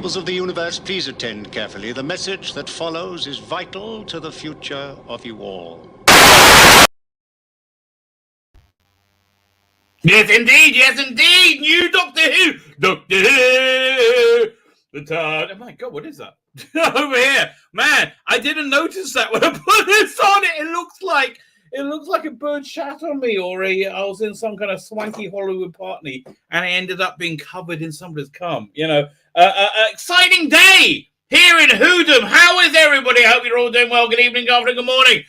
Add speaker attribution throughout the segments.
Speaker 1: Peoples of the universe, please attend carefully. The message that follows is vital to the future of you all.
Speaker 2: Yes, indeed. New Doctor Who. Doctor Who. Oh my God, what is that? Over here. Man, I didn't notice that when I put this on it. It looks like a bird shat on me, or I was in some kind of swanky Hollywood party and I ended up being covered in somebody's cum. Exciting day here in Hoodham. How is everybody? I hope you're all doing well. Good evening, good afternoon, good morning.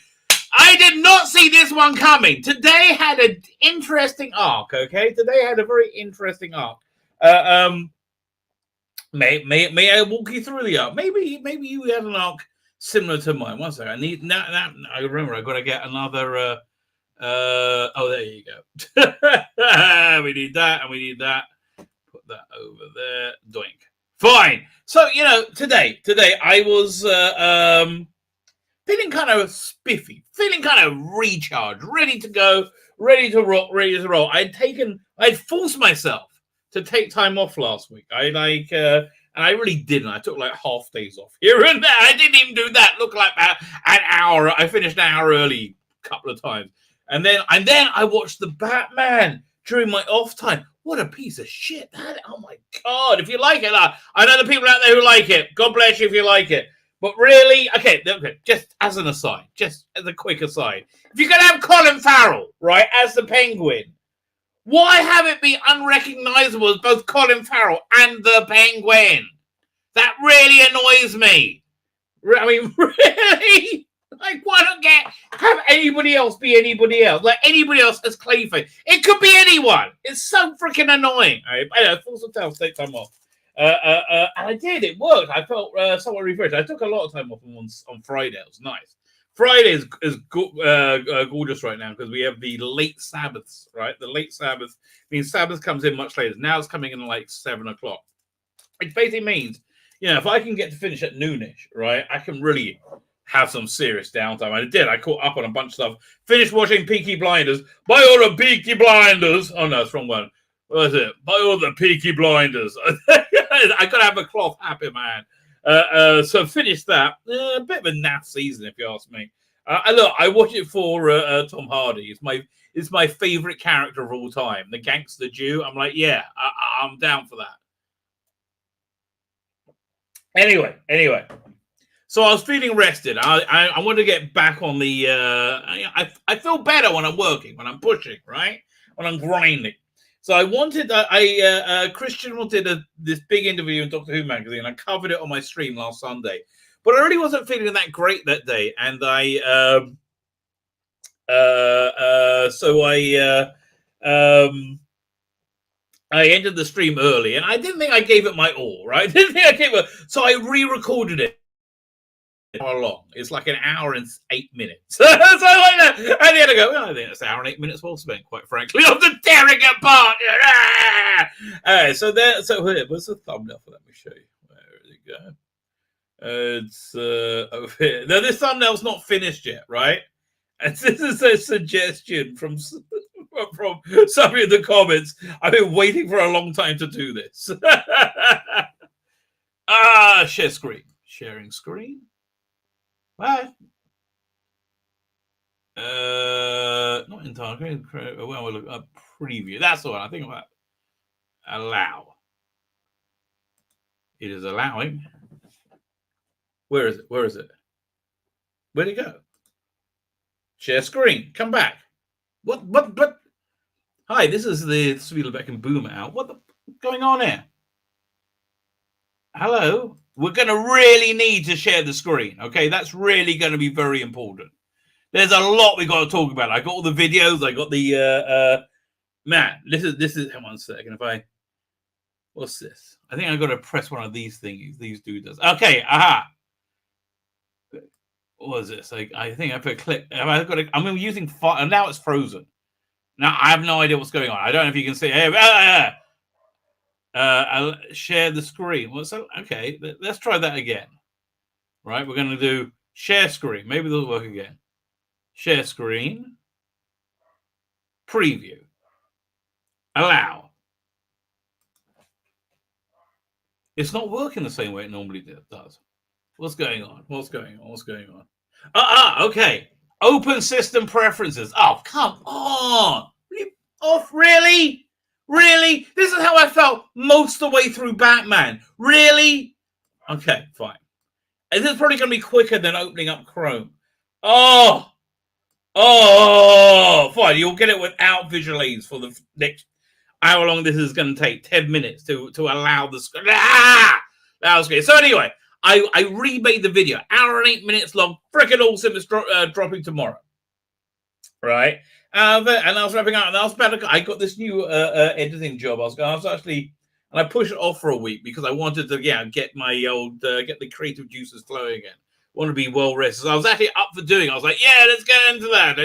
Speaker 2: I did not see this one coming. Today had an interesting arc, okay? Today had a very interesting arc. May I walk you through the arc? Maybe you had an arc similar to mine. One second. I remember I got to get another there you go. We need that and we need that. Put that over there. Doink. Fine. So, today I was feeling kind of spiffy, feeling kind of recharged, ready to go, ready to roll. I'd forced myself to take time off last week. And I really didn't. I took like half days off here and there. I didn't even do that. Looked like about an hour. I finished an hour early a couple of times. And then I watched the Batman during my off time. What a piece of shit. Oh my God. If you like it, I know the people out there who like it. God bless you if you like it. But really, okay, just as an aside, just as a quick aside, if you're going to have Colin Farrell, right, as the Penguin, why have it be unrecognizable as both Colin Farrell and the Penguin? That really annoys me. I mean, really? Like, why not have anybody else be anybody else? Like, anybody else as Clayface. It could be anyone. It's so freaking annoying. I forced myself to take time off. And I did. It worked. I felt somewhat refreshed. I took a lot of time off on Friday. It was nice. Friday is gorgeous right now because we have the late Sabbaths, right? The late Sabbath means Sabbath comes in much later. Now it's coming in like 7 o'clock. It basically means, if I can get to finish at noonish, right, I can really have some serious downtime. I did. I caught up on a bunch of stuff. Finished watching Peaky Blinders. By all the Peaky Blinders. Oh, no, it's the wrong one. What is it? By all the Peaky Blinders. I got to have a cloth happy, man. So finished that. A bit of a naff season, if you ask me. Look, I watch it for Tom Hardy. It's my favorite character of all time, the gangster Jew. I'm like, yeah, I'm down for that. Anyway. So I was feeling rested. I want to get back on the. I feel better when I'm working, when I'm pushing, right? When I'm grinding. So I wanted. Christian wanted this big interview in Doctor Who magazine. I covered it on my stream last Sunday, but I really wasn't feeling that great that day, and I ended the stream early, and I didn't think I gave it my all. Right? I didn't think I gave it. So I re-recorded it. Long. It's like an hour and 8 minutes. So like that. And then I go, I think that's an hour and 8 minutes well spent, quite frankly, of the tearing apart. So what's the thumbnail for that? Let me show you. Where did it go? It's over here. Now this thumbnail's not finished yet, right? And this is a suggestion from somebody in the comments. I've been waiting for a long time to do this. Share screen. Sharing screen. What? Not entirely. Well, we'll look at preview. That's the one I think about. Allow. It is allowing. Where is it? Where'd it go? Share screen. Come back. What? Hi, this is the Tzvi Lebetkin boomer out. What's going on here? Hello? We're going to really need to share the screen, okay? That's really going to be very important. There's a lot we got to talk about. I got all the videos. I got the man. This is. Hang on a second. What's this? I think I got to press one of these things. These dudes. Okay. Aha. What is this? I think I put click. I'm using fire, and now it's frozen. Now I have no idea what's going on. I don't know if you can see. I'll share the screen. Okay, let's try that again. Right, we're going to do share screen. Maybe they'll work again. Share screen. Preview. Allow. It's not working the same way it normally does. What's going on? Okay. Open system preferences. Oh, come on. Really? Really? This is how I felt most of the way through Batman. Really? Okay, fine. This is probably going to be quicker than opening up Chrome. Oh, fine. You'll get it without visual aids for the next hour long. This is going to take 10 minutes to allow the screen. That was good. So anyway, I remade the video, hour and 8 minutes long. Freaking awesome! It's dropping tomorrow, right? And I was wrapping up, and I was about to. I got this new editing job. I was actually, and I pushed it off for a week because I wanted to, get my old get the creative juices flowing again. Want to be well rested. So I was actually up for doing. I was like, let's get into that,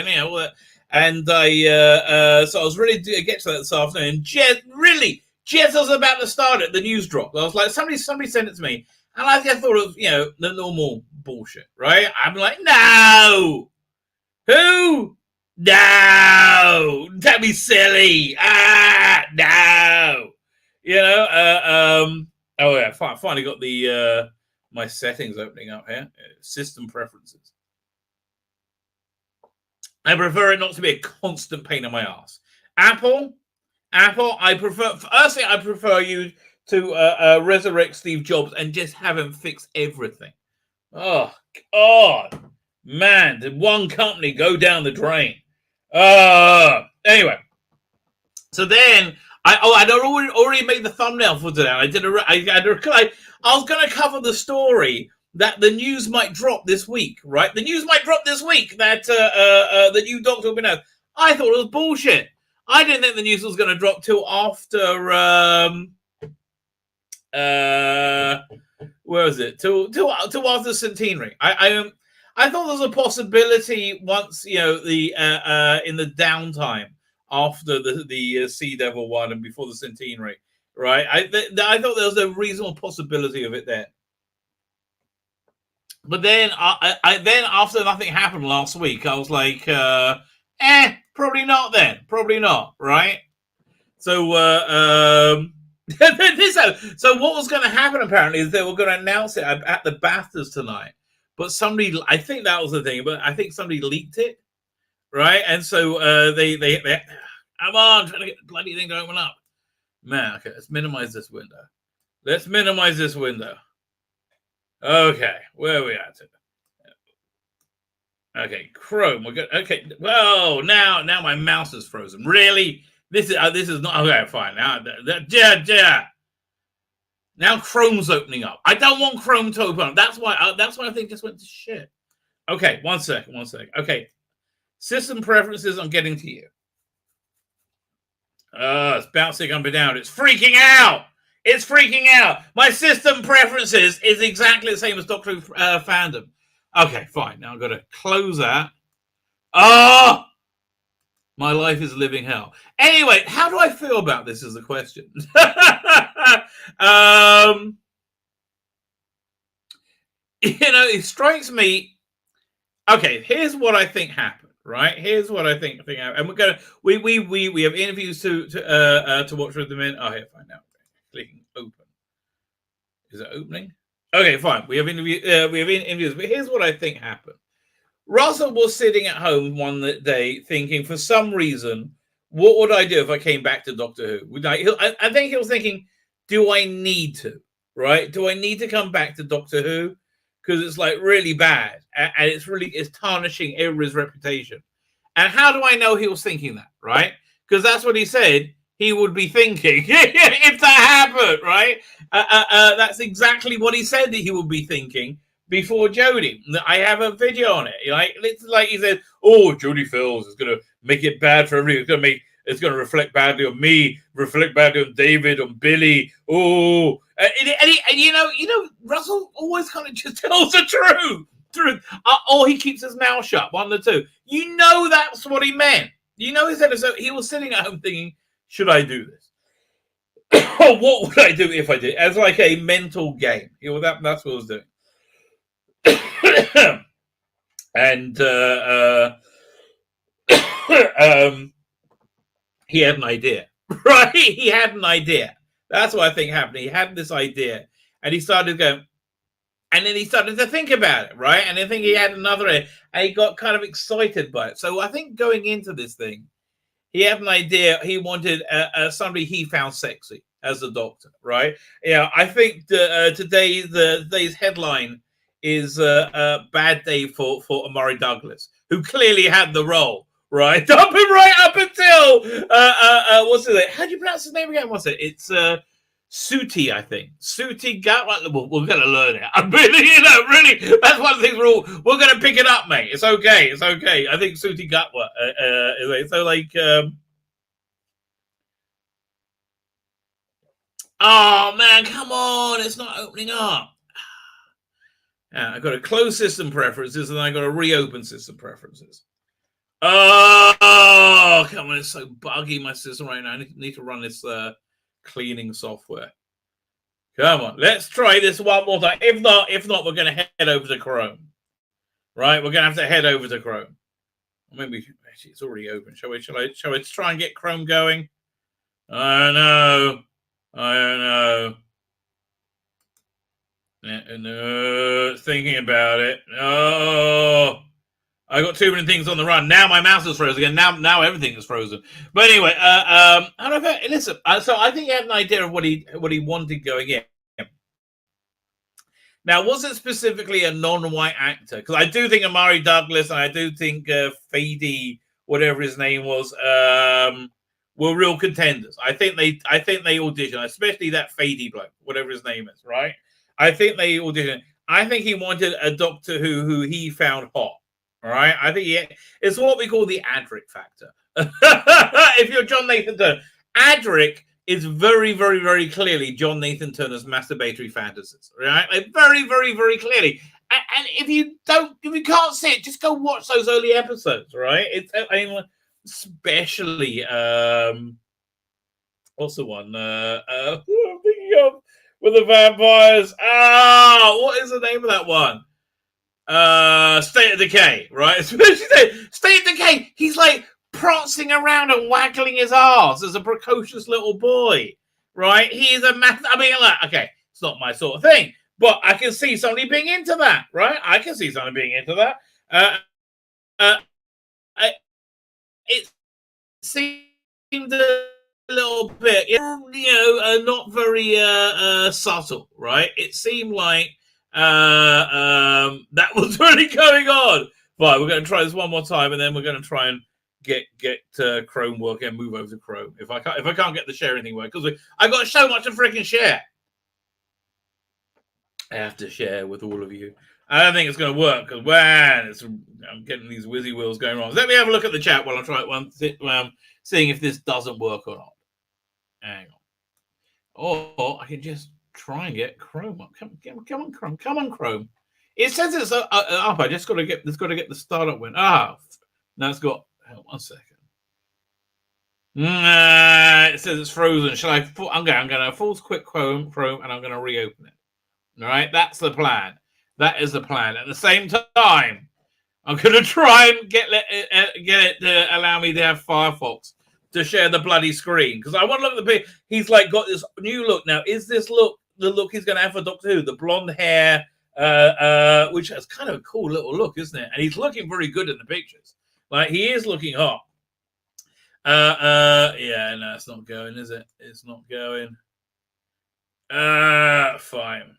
Speaker 2: and so I was ready to get to that this afternoon. And just as I was about to start it, the news dropped. I was like, somebody sent it to me. And I just thought of, the normal bullshit, right? I'm like, no! Who? No! Don't be silly! No! Finally got the my settings opening up here. System preferences. I prefer it not to be a constant pain in my ass. Apple, I prefer you to resurrect Steve Jobs and just have him fix everything. Oh, God. Man, did one company go down the drain? Anyway. So then, I'd already made the thumbnail for today. I was going to cover the story that the news might drop this week, right? The news might drop this week that the new doctor will be announced. I thought it was bullshit. I didn't think the news was going to drop till after... where is it? Till after the centenary. I thought there was a possibility once the in the downtime after the Sea Devil one and before the centenary, right? I thought there was a reasonable possibility of it there. But then then after nothing happened last week, I was like, probably not then. Probably not, right? So so what was going to happen apparently is they were going to announce it at the BAFTAs tonight, but somebody, I think that was the thing, but I think somebody leaked it, right? And so they come on, trying to get the bloody thing to open up. Man, okay, let's minimize this window. Okay, where are we at? Okay, Chrome. We're good. Okay, whoa, now my mouse is frozen. Really? This is not okay. Fine. Now Chrome's opening up. I don't want Chrome to open up. That's why I think just went to shit. Okay, one second. Okay, system preferences. I'm getting to you. It's bouncing up and down. It's freaking out. My system preferences is exactly the same as Doctor Who fandom. Okay, fine. Now I've got to close that. My life is living hell. Anyway, how do I feel about this is the question. It strikes me. Okay, here's what I think happened. Right? Here's what I think happened. And we're gonna we have interviews to watch with them in. Oh, here, fine now. Clicking open. Is it opening? Okay, fine. We have interviews. But here's what I think happened. Russell was sitting at home one day thinking, for some reason, what would I do if I came back to Doctor Who? I think he was thinking, do I need to? Right? Do I need to come back to Doctor Who? Because it's like really bad. And it's tarnishing everybody's reputation. And how do I know he was thinking that? Right? Because that's what he said he would be thinking if that happened, right? That's exactly what he said that he would be thinking before Jodie. I have a video on it. It's like he said, Jodie feels it's going to make it bad for everyone. It's going to reflect badly on me, reflect badly on David, on Billy. Russell always kind of just tells the truth. Or he keeps his mouth shut, one of the two. That's what he meant. He said, so he was sitting at home thinking, should I do this? Or what would I do if I did? As like a mental game. That's what I was doing. And he had an idea, right? He had an idea. That's what I think happened. He had this idea. And he started going, and then he started to think about it, right? And I think he had another, and he got kind of excited by it. So I think going into this thing, he had an idea. He wanted somebody he found sexy as a doctor, right? Yeah, I think today's headline is a bad day for Amari Douglas, who clearly had the role, right? Right up until what's it? How do you pronounce his name again? What's it? It's NCUTI, I think. NCUTI GATWA. We're going to learn it. I mean, really, that's one of the things we're going to pick it up, mate. It's okay. It's okay. I think NCUTI GATWA. So, like, oh, man, come on. It's not opening up. I got to close system preferences, and I got to reopen system preferences. Oh, come on. It's so buggy, my system right now. I need to run this cleaning software. Come on, let's try this one more time. If not, we're going to head over to Chrome. Right, we're going to have to head over to Chrome. Maybe actually it's already open. Shall we try and get Chrome going? I don't know. No, thinking about it. Oh, I got too many things on the run. Now my mouse is frozen again. Now everything is frozen. But anyway, I don't know. Listen, so I think he had an idea of what he wanted going in. Now, was it specifically a non-white actor? Because I do think Amari Douglas and I do think Fady, whatever his name was, were real contenders. I think they auditioned, especially that Fady bloke, whatever his name is, right? I think they auditioned. I think he wanted a Doctor who he found hot. All right, I think it's what we call the Adric factor. If you're John Nathan Turner, Adric is very, very, very clearly John Nathan Turner's masturbatory fantasies, right? Like very, very, very clearly. And if you can't see it, just go watch those early episodes, right? Especially what's the one? With the vampires. What is the name of that one? State of Decay, right? State of Decay. He's like prancing around and waggling his arse as a precocious little boy, right? He is okay, it's not my sort of thing, but I can see somebody being into that, right? I can see somebody being into that. It seemed a little bit, not very subtle, right? It seemed like that was really going on. Right, we're going to try this one more time, and then we're going to try and get Chrome working and move over to Chrome. If I can't get the sharing thing working, because I got so much to freaking share. I have to share with all of you. I don't think it's going to work because I'm getting these whizzy wheels going wrong. Let me have a look at the chat while I'm seeing if this doesn't work or not. Hang on. Or I can just try and get Chrome up. Come on, Chrome. Come on, Chrome. It says it's up. I just got to get the startup win. Now it's got. Hang on 1 second. It says it's frozen. I'm going to force quit Chrome, and I'm going to reopen it. All right, that's the plan. That is the plan. At the same time, I'm going to try and get it to allow me to have Firefox to share the bloody screen, because I want to look at the picture. He's like got this new look now. Is this look the look he's going to have for Doctor Who? The blonde hair, which is kind of a cool little look, isn't it? And he's looking very good in the pictures. Like, he is looking hot. Yeah, no, it's not going, is it? It's not going. Fine.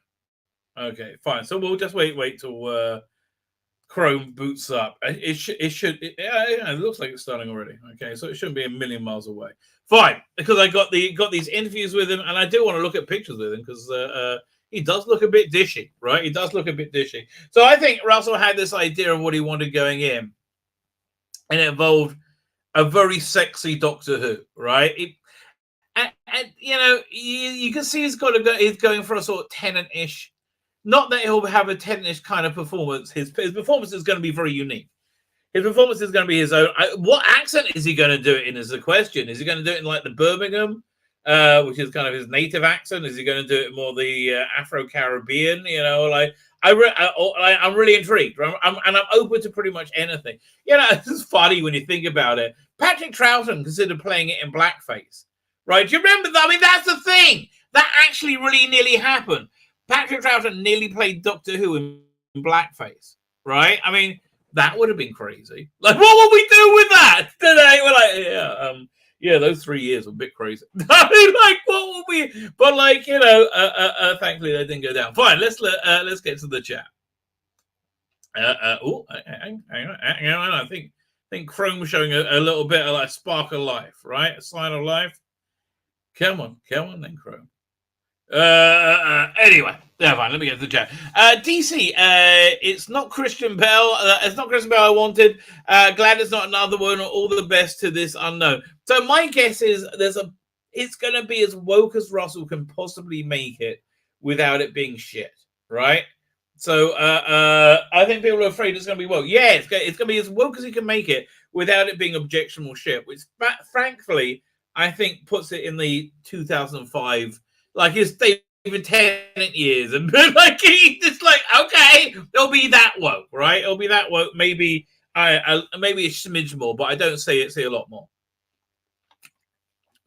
Speaker 2: Okay, fine. So we'll just wait till Chrome boots up. It looks like it's starting already. Okay, so it shouldn't be a million miles away. Fine, because I got these interviews with him, and I do want to look at pictures with him because he does look a bit dishy, right? He does look a bit dishy. So I think Russell had this idea of what he wanted going in, and it involved a very sexy Doctor Who, right? And you can see he's going for a sort of Tennant-ish. Not that he'll have a Tennant-ish kind of performance. His performance is going to be very unique. His performance is going to be his own. What accent is he going to do it in is the question. Is he going to do it in like the Birmingham, which is kind of his native accent? Is he going to do it more the Afro-Caribbean? I'm really intrigued. I'm open to pretty much anything. It's funny when you think about it. Patrick Troughton considered playing it in blackface, right? Do you remember that? I mean, that's the thing. That actually really nearly happened. Patrick Troughton nearly played Doctor Who in blackface, right? I mean, that would have been crazy. Like, what would we do with that today? We're like, yeah, those 3 years were a bit crazy. I mean, like, what would we? But like, thankfully they didn't go down. Fine, let's get to the chat. Hang on. I think Chrome's showing a little bit of like spark of life, right? A sign of life. Come on, then, Chrome. Anyway, fine. Let me get to the chat. DC, it's not Christian Bell. It's not Christian Bell I wanted. Glad it's not another one. All the best to this unknown. So my guess is it's going to be as woke as Russell can possibly make it without it being shit, right? So I think people are afraid it's going to be woke. Yeah, it's going to be as woke as he can make it without it being objectionable shit, which frankly I think puts it in the 2005, like his David Tennant years, and like he's just like, okay, it'll be that woke, right? It'll be that woke. Maybe maybe a smidge more, but I don't see a lot more.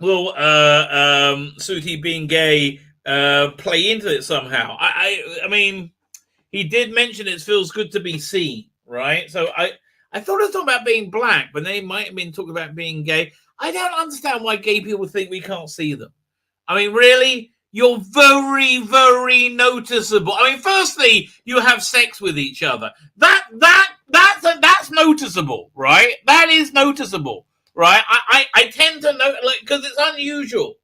Speaker 2: Will Suti being gay play into it somehow? I mean, he did mention it feels good to be seen, right? So I thought it was talking about being black, but they might have been talking about being gay. I don't understand why gay people think we can't see them. I mean, really? You're very, very noticeable. I mean, firstly, you have sex with each other. That's noticeable, right? That is noticeable, right? I tend to know, like, because it's unusual.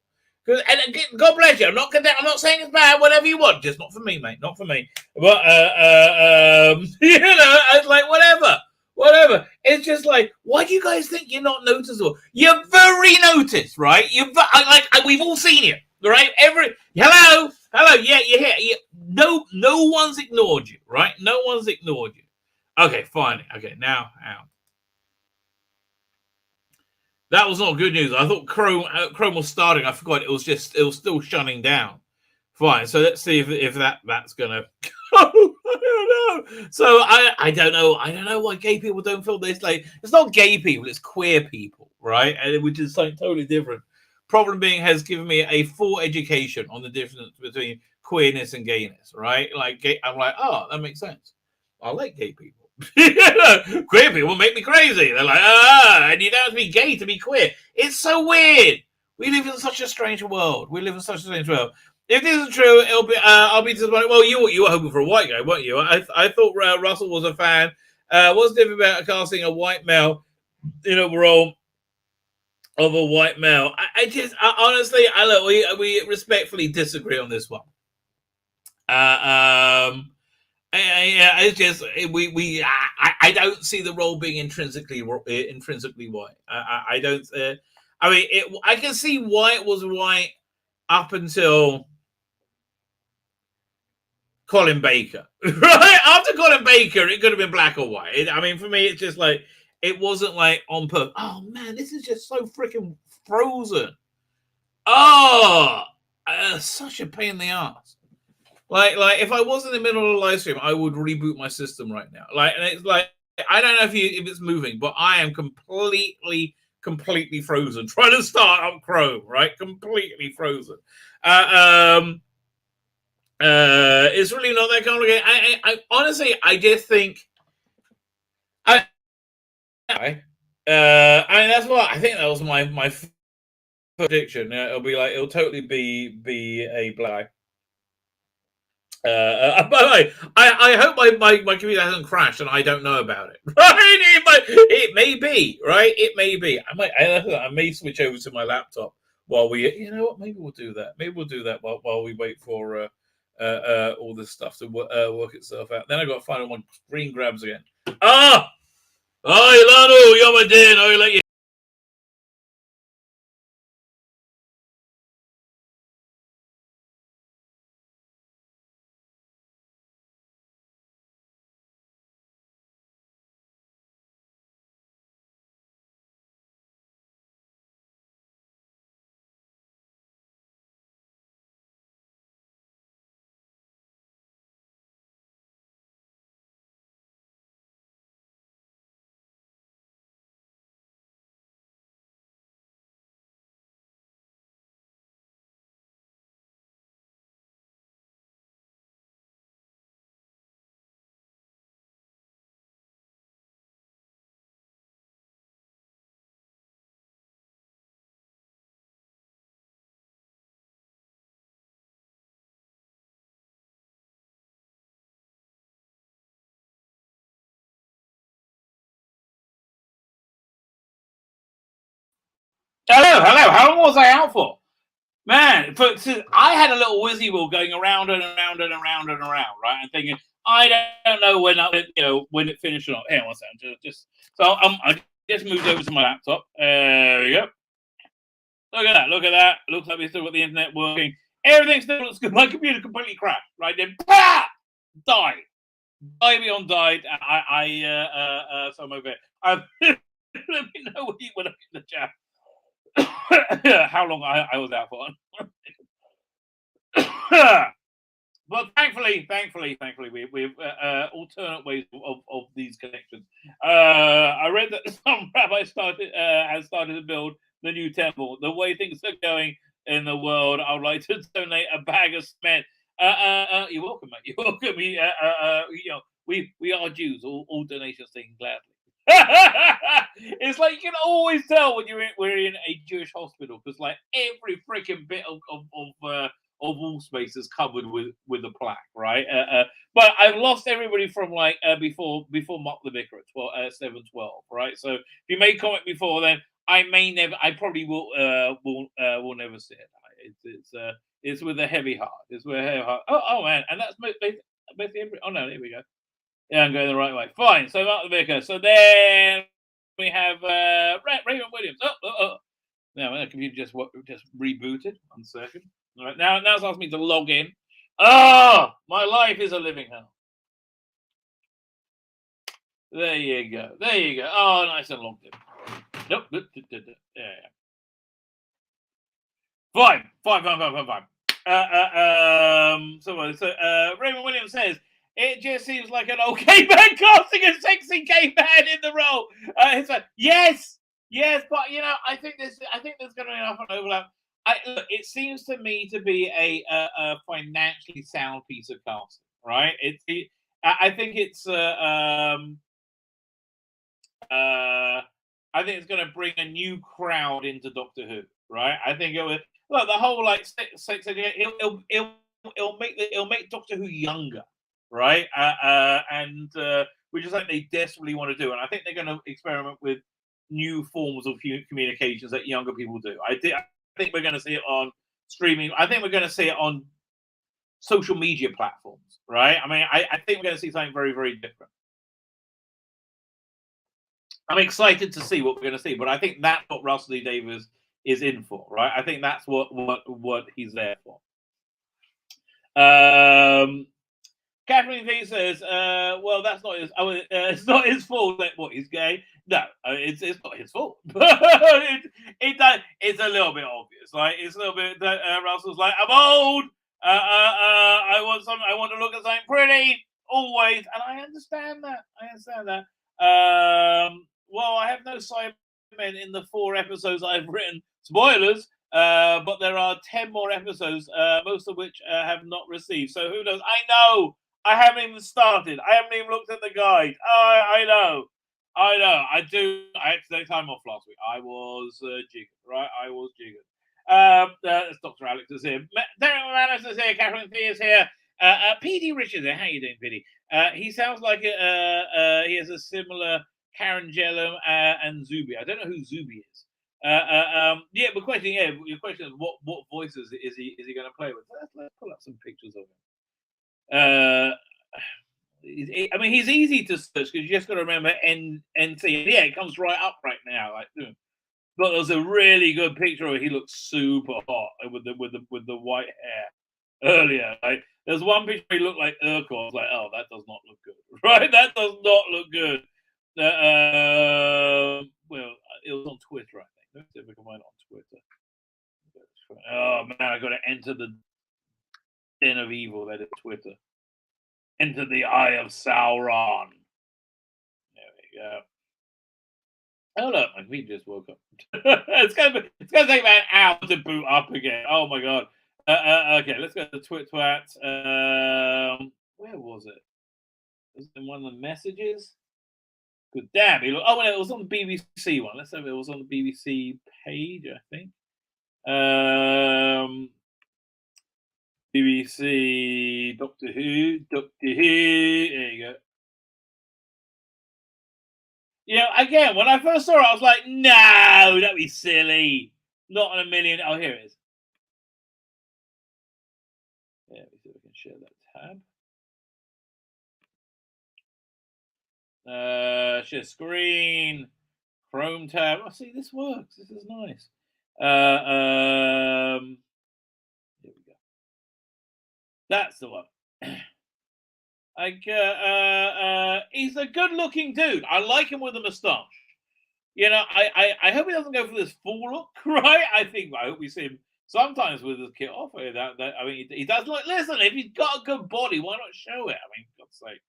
Speaker 2: And God bless you. I'm not saying it's bad. Whatever you want, just not for me, mate. Not for me. But it's like whatever. It's just like, why do you guys think you're not noticeable? You're very noticed, right? We've all seen you, right? Hello, yeah, you're here. No one's ignored you, right? No one's ignored you. Okay, fine. Okay, now. That was not good news. I thought Chrome was starting. I forgot it was still shutting down. Fine. So let's see if that's gonna. I don't know. So I don't know. I don't know why gay people don't feel this. Like, it's not gay people. It's queer people, right? And which is something totally different. Problem being has given me a full education on the difference between queerness and gayness, right? Like, I'm like, oh, that makes sense. I like gay people. Queer people make me crazy. They're like, and you don't have to be gay to be queer. It's so weird. We live in such a strange world. If this is true, it'll be. I'll be disappointed. Well, you were hoping for a white guy, weren't you? I thought Russell was a fan. What's different about casting a white male in a role of a white male? Honestly, we respectfully disagree on this one. It's just I don't see the role being intrinsically white. I don't. I mean, I can see why it was white up until Colin Baker, right? After Colin Baker, it could have been black or white. I mean, for me, it's just like it wasn't like on purpose. Oh man, this is just so freaking frozen. Oh, such a pain in the ass. Like if I was in the middle of a live stream, I would reboot my system right now. Like, and it's like I don't know if it's moving, but I am completely frozen trying to start up Chrome. Right, completely frozen. It's really not that complicated. I honestly, I just think I mean, that's what I think. That was my prediction. It'll totally be a black. By the way, I hope my computer hasn't crashed and I don't know about it. Right? It may be, right? It may be. I may switch over to my laptop while we. You know what? Maybe we'll do that. While we wait for all this stuff to work itself out. Then I got to find my screen grabs again. Ah, Ilano, you're my dear. I let you. Hello. How long was I out for? Man, I had a little whizzy wheel going around and around and around and around, right? And thinking, I don't know when it finished or not. Hang on one second, so I just moved over to my laptop. There we go. Look at that. Looks like we still got the internet working. Everything still looks good. My computer completely crashed, right? Then, died. Beyond died. So I'm over it. Let me know when I in the chat. How long I was out for. But thankfully, we've alternate ways of these connections. I read that some rabbi has started to build the new temple. The way things are going in the world, I would like to donate a bag of cement. You're welcome, mate. You're welcome. We are Jews. All donations taken gladly. It's like you can always tell when we're in a Jewish hospital because like every freaking bit of wall space is covered with a plaque, right? But I've lost everybody from like before Mark the Vicar at 7:12, right? So if you made comment before then, I probably will never see it. It's with a heavy heart. It's with a heavy heart. Oh man, and that's basically every. Oh no, there we go. Yeah, I'm going the right way. Fine. So Mark the Vicar. So then we have Raymond Williams. No, my computer just rebooted. 1 second. All right, now it's asking me to log in. Oh, my life is a living hell. There you go. Oh, nice and logged in. Nope. Yeah. Fine. So Raymond Williams says, it just seems like an old caveman casting a sexy caveman in the role. It's like, yes, but I think there's going to be enough an overlap. Look, it seems to me to be a financially sound piece of casting, right? I think it's I think it's going to bring a new crowd into Doctor Who, right? I think it will. Look, the whole like sex it'll make Doctor Who younger, right? Which is like they desperately want to do, and I think they're going to experiment with new forms of communications that younger people do. I think we're going to see it on streaming. I think we're going to see it on social media platforms, right? I mean, I think we're going to see something very, very different. I'm excited to see what we're going to see, but I think that's what Russell Lee Davies is in for, right? I think that's what he's there for. Catherine V says, "Well, that's not his. It's not his fault that what he's gay. No, it's not his fault. It's a little bit obvious. Like it's a little bit that Russell's like, I'm old. I want to look at something pretty always, and I understand that. Well, I have no Cybermen in the 4 episodes I've written. Spoilers, but there are 10 more episodes, most of which have not received. So who knows? I know. I haven't even started. I haven't even looked at the guide. I know. I do. I had to take time off last week. I was jiggered, right? I was jiggered. Dr. Alex is here. Derek Manis is here. Catherine Thea is here. PD Richards here. How you doing, PD? He sounds like he has a similar Karen Jellum and Zuby. I don't know who Zuby is. Yeah, but your question is what voices is he going to play with? Let's pull up some pictures of him. I mean, he's easy to search because you just got to remember NC. Yeah, it comes right up right now. Like, but there's a really good picture of him. He looks super hot with the white hair earlier. Like, there's one picture he looked like Urkel. I was like, oh, that does not look good, right? That does not look good. Well, it was on Twitter, I think. Let's see if we can find it on Twitter. Oh man, I got to enter the den of evil that is Twitter. Enter the eye of Sauron. There we go. Oh look, my feet just woke up. It's gonna take about an hour to boot up again. Oh my god. Okay, let's go to Twat. Where was it? Was it in one of the messages? Good damn. It was on the BBC one. Let's have it. It was on the BBC page, I think. BBC Doctor Who. There you go. You know, again, when I first saw it, I was like, no, don't be silly. Not on a million. Oh, here it is. Yeah, let me see if I can share that tab. Share screen. Chrome tab. Oh, see, this works. This is nice. Here we go. That's the one. He's a good-looking dude. I like him with a moustache. You know, I hope he doesn't go for this full look, right? I hope we see him sometimes with his kit off. I mean, he does look. Listen, if he's got a good body, why not show it? I mean, for God's sake.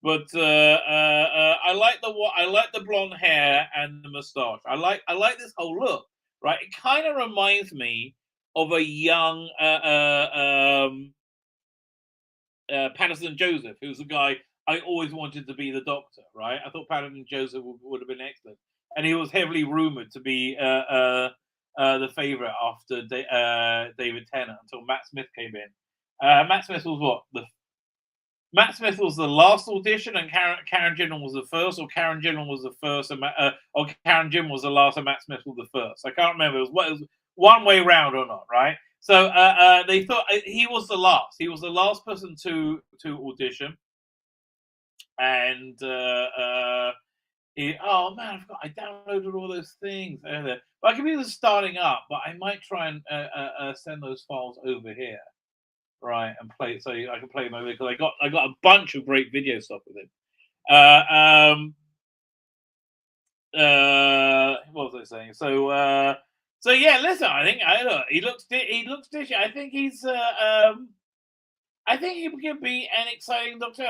Speaker 2: But I like the blonde hair and the moustache. I like this whole look. Right, it kind of reminds me of a young Patterson Joseph, who's the guy I always wanted to be the Doctor. Right, I thought Patterson Joseph would have been excellent, and he was heavily rumored to be the favorite after David Tennant until Matt Smith came in. Matt Smith was what Matt Smith was the last audition, and Karen Gillan was the first, or Karen Gillan was the first, and or Karen Gillan was the last, and Matt Smith was the first. I can't remember. It was one way round or not, right? So they thought he was the last. He was the last person to audition, and oh man, I downloaded all those things. My computer's starting up, but I might try and send those files over here. Right, and play so I can play my because I got a bunch of great video stuff with him. What was I saying? So yeah, listen, I think he looks dishy. I think he's I think he could be an exciting Doctor.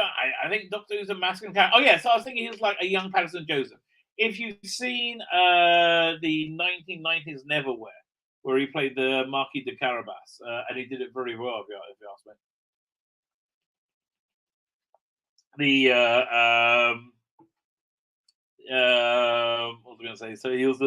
Speaker 2: I think Doctor Who's a masculine character. Oh yeah, so I was thinking he was like a young Patterson Joseph. If you've seen the 1990s Neverwhere, where he played the Marquis de Carabas, and he did it very well, if you ask me. What was I going to say? So he was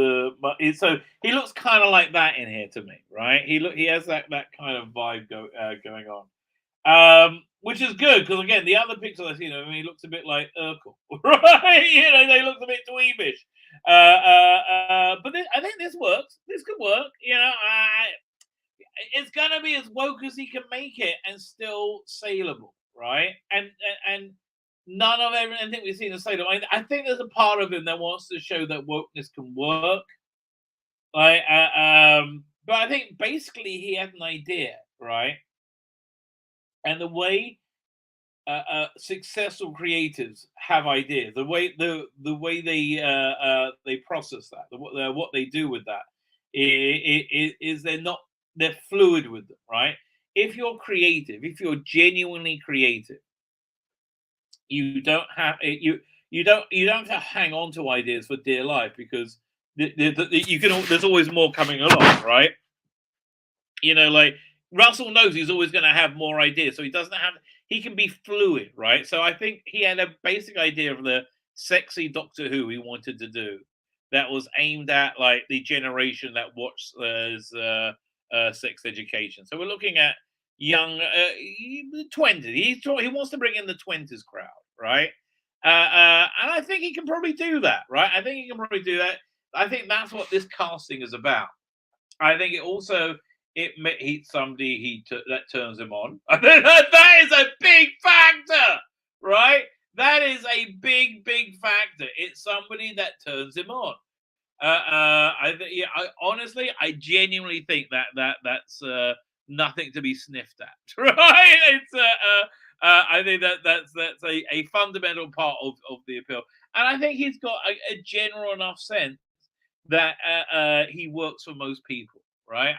Speaker 2: so he looks kind of like that in here to me, right? He has that kind of vibe going on, which is good because again, the other pictures I've seen of him, he looks a bit like Urkel, right? You know, they look a bit dweebish. But I think this works. This could work. You know, it's gonna be as woke as he can make it and still saleable, right? And none of everything we've seen is saleable. I think there's a part of him that wants to show that wokeness can work. Right? But I think basically he had an idea, right? And the way successful creators have ideas, the way they process that, what they do with that is they're fluid with them, right? If you're creative, if you're genuinely creative, you don't have you don't have to hang on to ideas for dear life because there's always more coming along, right? You know, like Russell knows he's always going to have more ideas, so he can be fluid, right? So I think he had a basic idea of the sexy Doctor Who he wanted to do that was aimed at like the generation that watched sex education. So we're looking at young 20s. He wants to bring in the 20s crowd, right? And I think he can probably do that, right? I think he can probably do that. I think that's what this casting is about. I think he's somebody that turns him on. That is a big factor, right? That is a big factor. It's somebody that turns him on. Honestly, I genuinely think that's nothing to be sniffed at, right? It's I think that's a fundamental part of the appeal, and I think he's got a general enough sense that he works for most people, right?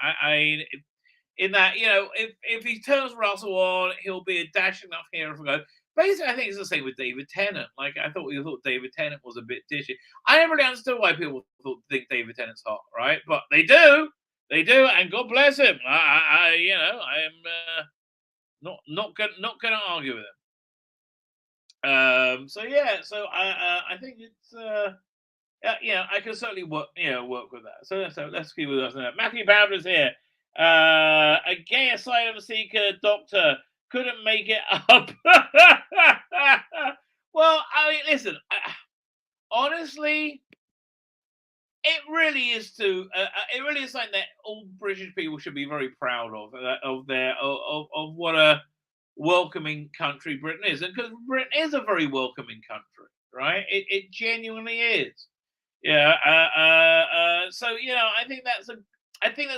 Speaker 2: In that, you know, if he turns Russell on, he'll be a dash enough hero for go. Basically, I think it's the same with David Tennant. Like I thought David Tennant was a bit dishy. I never really understood why people think David Tennant's hot, right? But they do, and God bless him. I am not gonna argue with him. So yeah, so I think it's yeah, I can certainly work with that. So let's keep with us now. Matthew Bowder's here. A gay asylum seeker doctor couldn't make it up. Well, I mean, listen. honestly, it really is something that all British people should be very proud of what a welcoming country Britain is, and because Britain is a very welcoming country, right? It genuinely is. Yeah. So I think that's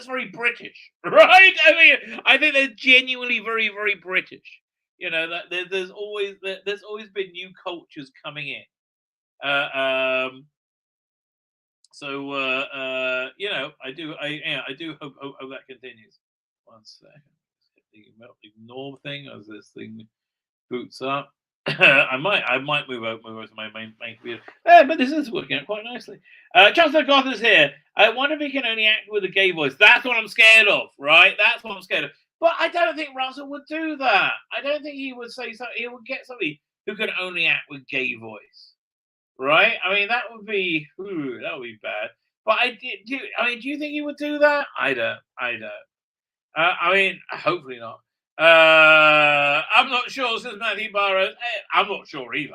Speaker 2: very British, right? I mean, I think they're genuinely very, very British. That there's always been new cultures coming in. So I do hope that continues. One second, ignore thing as this thing boots up. I might move over to my main computer. But this is working out quite nicely. Chancellor Goth is here. I wonder if he can only act with a gay voice. That's what I'm scared of, right? That's what I'm scared of. But I don't think Russell would do that. I don't think he would say so. He would get somebody who can only act with gay voice, right? I mean, that would be bad. But do you think he would do that? I don't. I mean, hopefully not. I'm not sure, says Matthew Barrows. I'm not sure either.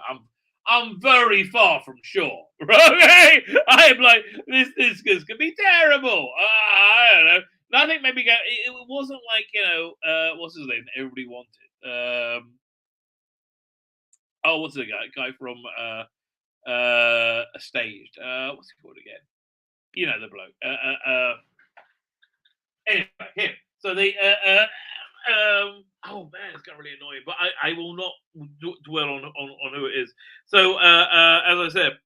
Speaker 2: I'm very far from sure. Okay, I'm like this could be terrible. I don't know. Nothing maybe go. It wasn't like what's his name? Everybody wanted. What's the guy from Staged? What's he called again? You know the bloke. Anyway, him. So they oh man, it's got really annoying. But I will not dwell on who it is. So as I said,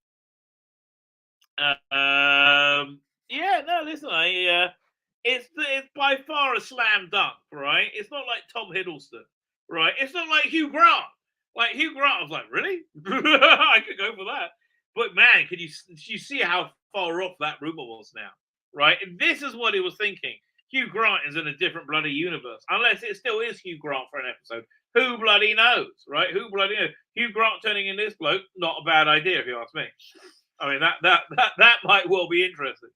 Speaker 2: listen, it's by far a slam dunk, right? It's not like Tom Hiddleston, right? It's not like Hugh Grant. Like Hugh Grant, I was like, really? I could go for that. But man, you see how far off that rumor was now, right? And this is what he was thinking. Hugh Grant is in a different bloody universe, unless it still is Hugh Grant for an episode. Who bloody knows, right? Who bloody knows? Hugh Grant turning in this bloke, not a bad idea if you ask me. I mean, that might well be interesting.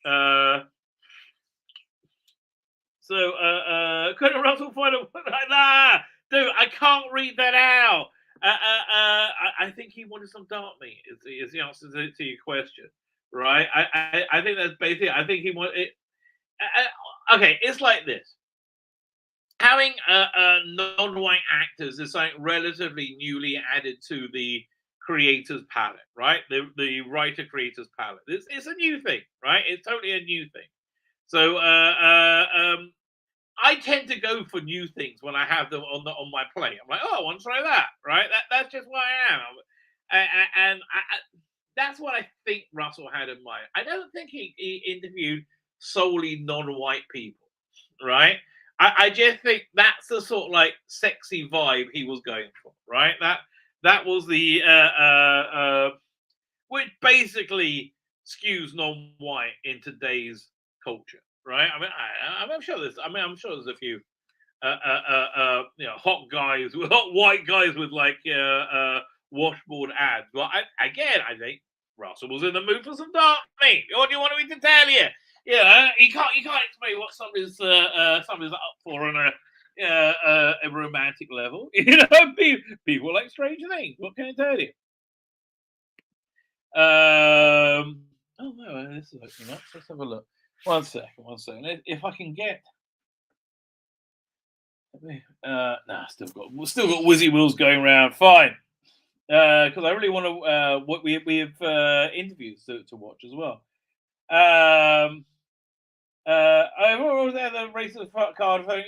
Speaker 2: Couldn't Russell find a nah, dude? I can't read that out. I think he wanted some dark meat. Is the answer to your question, right? I think that's basically. I think he wanted it. Okay, it's like this. Having non-white actors is something relatively newly added to the creator's palette, right? The writer-creator's palette. It's a new thing, right? It's totally a new thing. So I tend to go for new things when I have them on my plate. I'm like, I want to try that, right? That's just what I am. And that's what I think Russell had in mind. I don't think he interviewed solely non-white people, right? I just think that's the sort of like sexy vibe he was going for, right? That was the which basically skews non-white in today's culture, right? I mean, I'm sure there's a few hot white guys with like washboard abs, but I think Russell was in the mood for some dark meat. What do you want me to tell you? You can't explain what somebody's up for on a romantic level. People like strange things. What can I tell you? Oh no, this is opening up. Let's have a look. One second. If I can get. Still got Wizzy Wheels going around. Fine, because I really want to. We have interviews to watch as well. What was there? The racist card phone.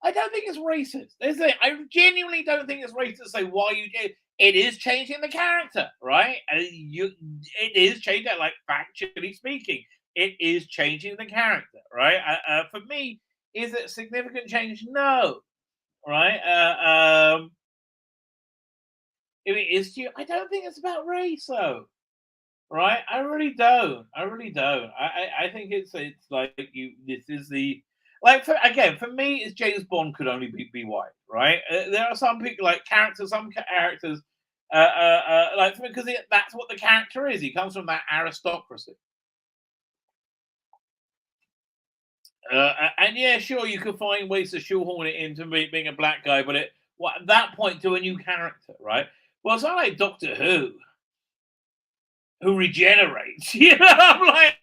Speaker 2: I don't think it's racist. I genuinely don't think it's racist to say why you did. It is changing the character, right? It is changing. Like factually speaking, it is changing the character, right? For me, is it a significant change? No, right? If it is to you, I don't think it's about race, though. Right, I really don't. I think it's like this is the for me, it's James Bond could only be white, right? There are some people some characters, because that's what the character is. He comes from that aristocracy, and yeah, sure, you could find ways to shoehorn it into being a black guy, but at that point to a new character, right? Well, it's not like Doctor Who. who regenerates. You know, I'm like,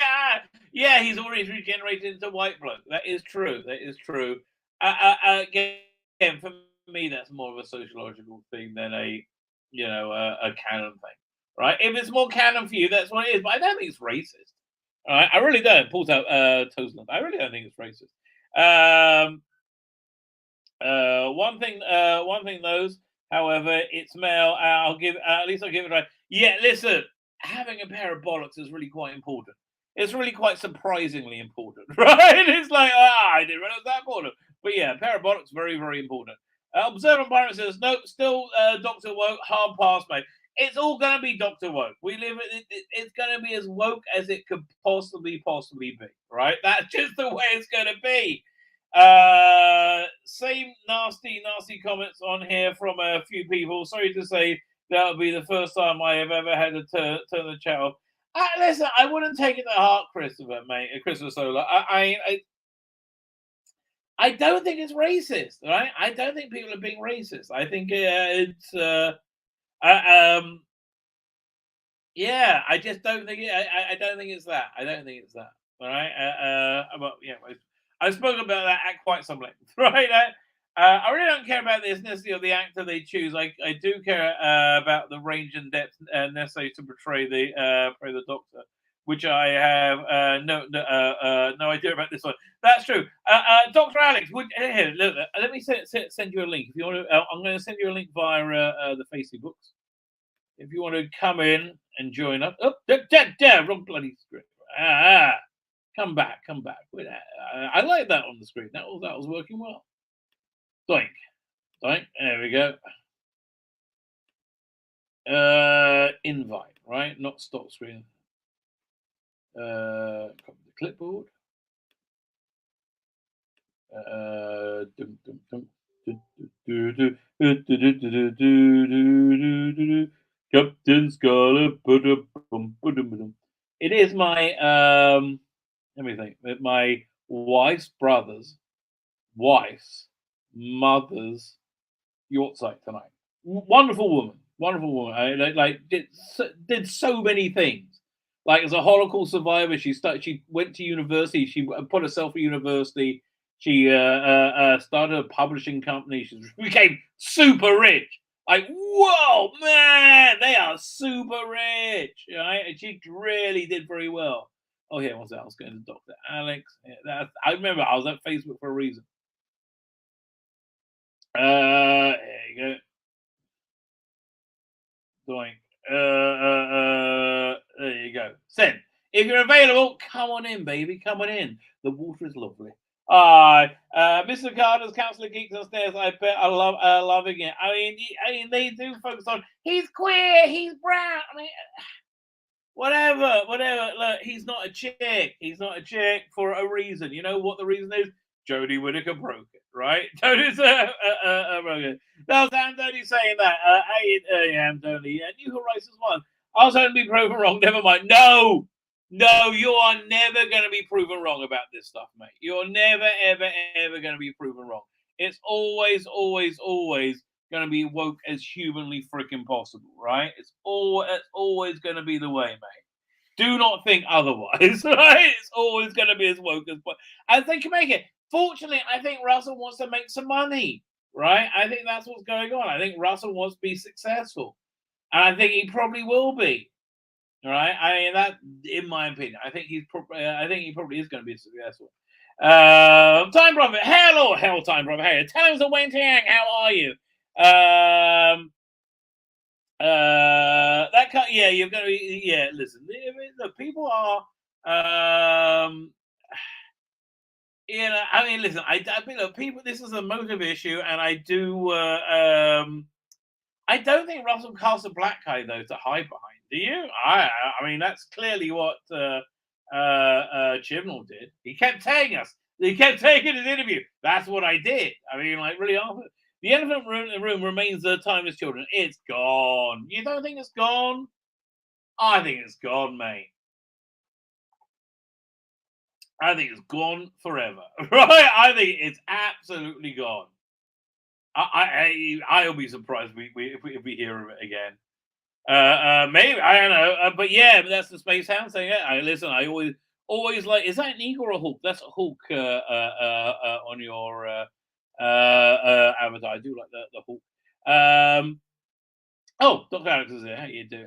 Speaker 2: yeah, he's always regenerated into white bloke. That is true. That is true. Again, for me, that's more of a sociological thing than a canon thing, right? If it's more canon for you, that's what it is. But I don't think it's racist. All right, I really don't. Pulls out Toastland. I really don't think it's racist. One thing, those. However, it's male. I'll give at least I'll give it a try. Yeah, listen, having a pair of bollocks is really quite important. It's really quite surprisingly important, right? It's like, I didn't realize that important. But yeah, a pair of bollocks, very, very important. Observant Byron says, nope, still Dr. Woke, hard pass, mate. It's all going to be Dr. Woke. We live it's going to be as woke as it could possibly be, right? That's just the way it's going to be. Same nasty comments on here from a few people. Sorry to say that'll be the first time I have ever had to turn the chat off. Listen, I wouldn't take it to heart, Christopher, mate. Christopher Solar. I don't think it's racist, right? I don't think people are being racist. I think it's yeah. I just don't think I don't think it's that. I don't think it's that. All right. But yeah, I've spoken about that at quite some length, right? I really don't care about the ethnicity of the actor they choose. I do care about the range and depth necessary to portray the Doctor, which I have no idea about this one. That's true. Dr. Alex, here, look, let me send you a link. If you want to, I'm going to send you a link via the Facebooks. If you want to come in and join us. Oh, wrong bloody screen. Come back. I like that on the screen. That was working well. Doink. There we go. Invite, right? Not stop screen. Copy the clipboard. Captain Scarlet. It is my let me think. My wife's brother's mother's yahrzeit tonight. Wonderful woman. I did so many things. Like, as a Holocaust survivor, she went to university. She put herself at university. She started a publishing company. She became super rich. Like, whoa, man, they are super rich, right? And she really did very well. Oh, yeah, what's that? I was going to Dr. Alex. Yeah, I remember I was at Facebook for a reason. There you go. Doink. There you go. Send. If you're available, come on in, baby. Come on in. The water is lovely. Mr. Carter's Council of Geeks upstairs. I bet I love loving it. I mean, they do focus on he's queer, he's brown. I mean, whatever. Look, he's not a chick. He's not a chick for a reason. You know what the reason is? Jodie Whittaker broke it, right? Jodie's broke it. That's Anthony saying that. Anthony. And you Horizons one. I was hoping to be proven wrong. Never mind. No, you are never going to be proven wrong about this stuff, mate. You're never, ever going to be proven wrong. It's always going to be woke as humanly freaking possible, right? It's always going to be the way, mate. Do not think otherwise, right? It's always going to be as woke as possible. And they can make it. Fortunately, I think Russell wants to make some money, right? I think that's what's going on. I think Russell wants to be successful. And I think he probably will be. Right? I mean, that, in my opinion, I think he probably is going to be successful. Time Prophet, hello, Time Prophet. Hey, tell us the Wen Tiang, how are you? You're going to be, listen, the people are, I mean, listen, I mean, look, people, this is a motive issue, and I do, I don't think Russell cast a black guy, though, to hide behind. Do you? I mean, that's clearly what Chibnall did. He kept telling us. He kept taking his interview. That's what I did. I mean, like, really, the elephant in the room remains the timeless children. It's gone. You don't think it's gone? I think it's gone, mate. I think it's gone forever. Right? I think it's absolutely gone. I'll be surprised if we hear of it again. Maybe I don't know, but yeah, that's the space hound saying. Yeah, listen. I always like. Is that an eagle or a hawk? That's a hawk on your avatar. I do like the hawk. Oh, Dr. Alex is here. How you doing?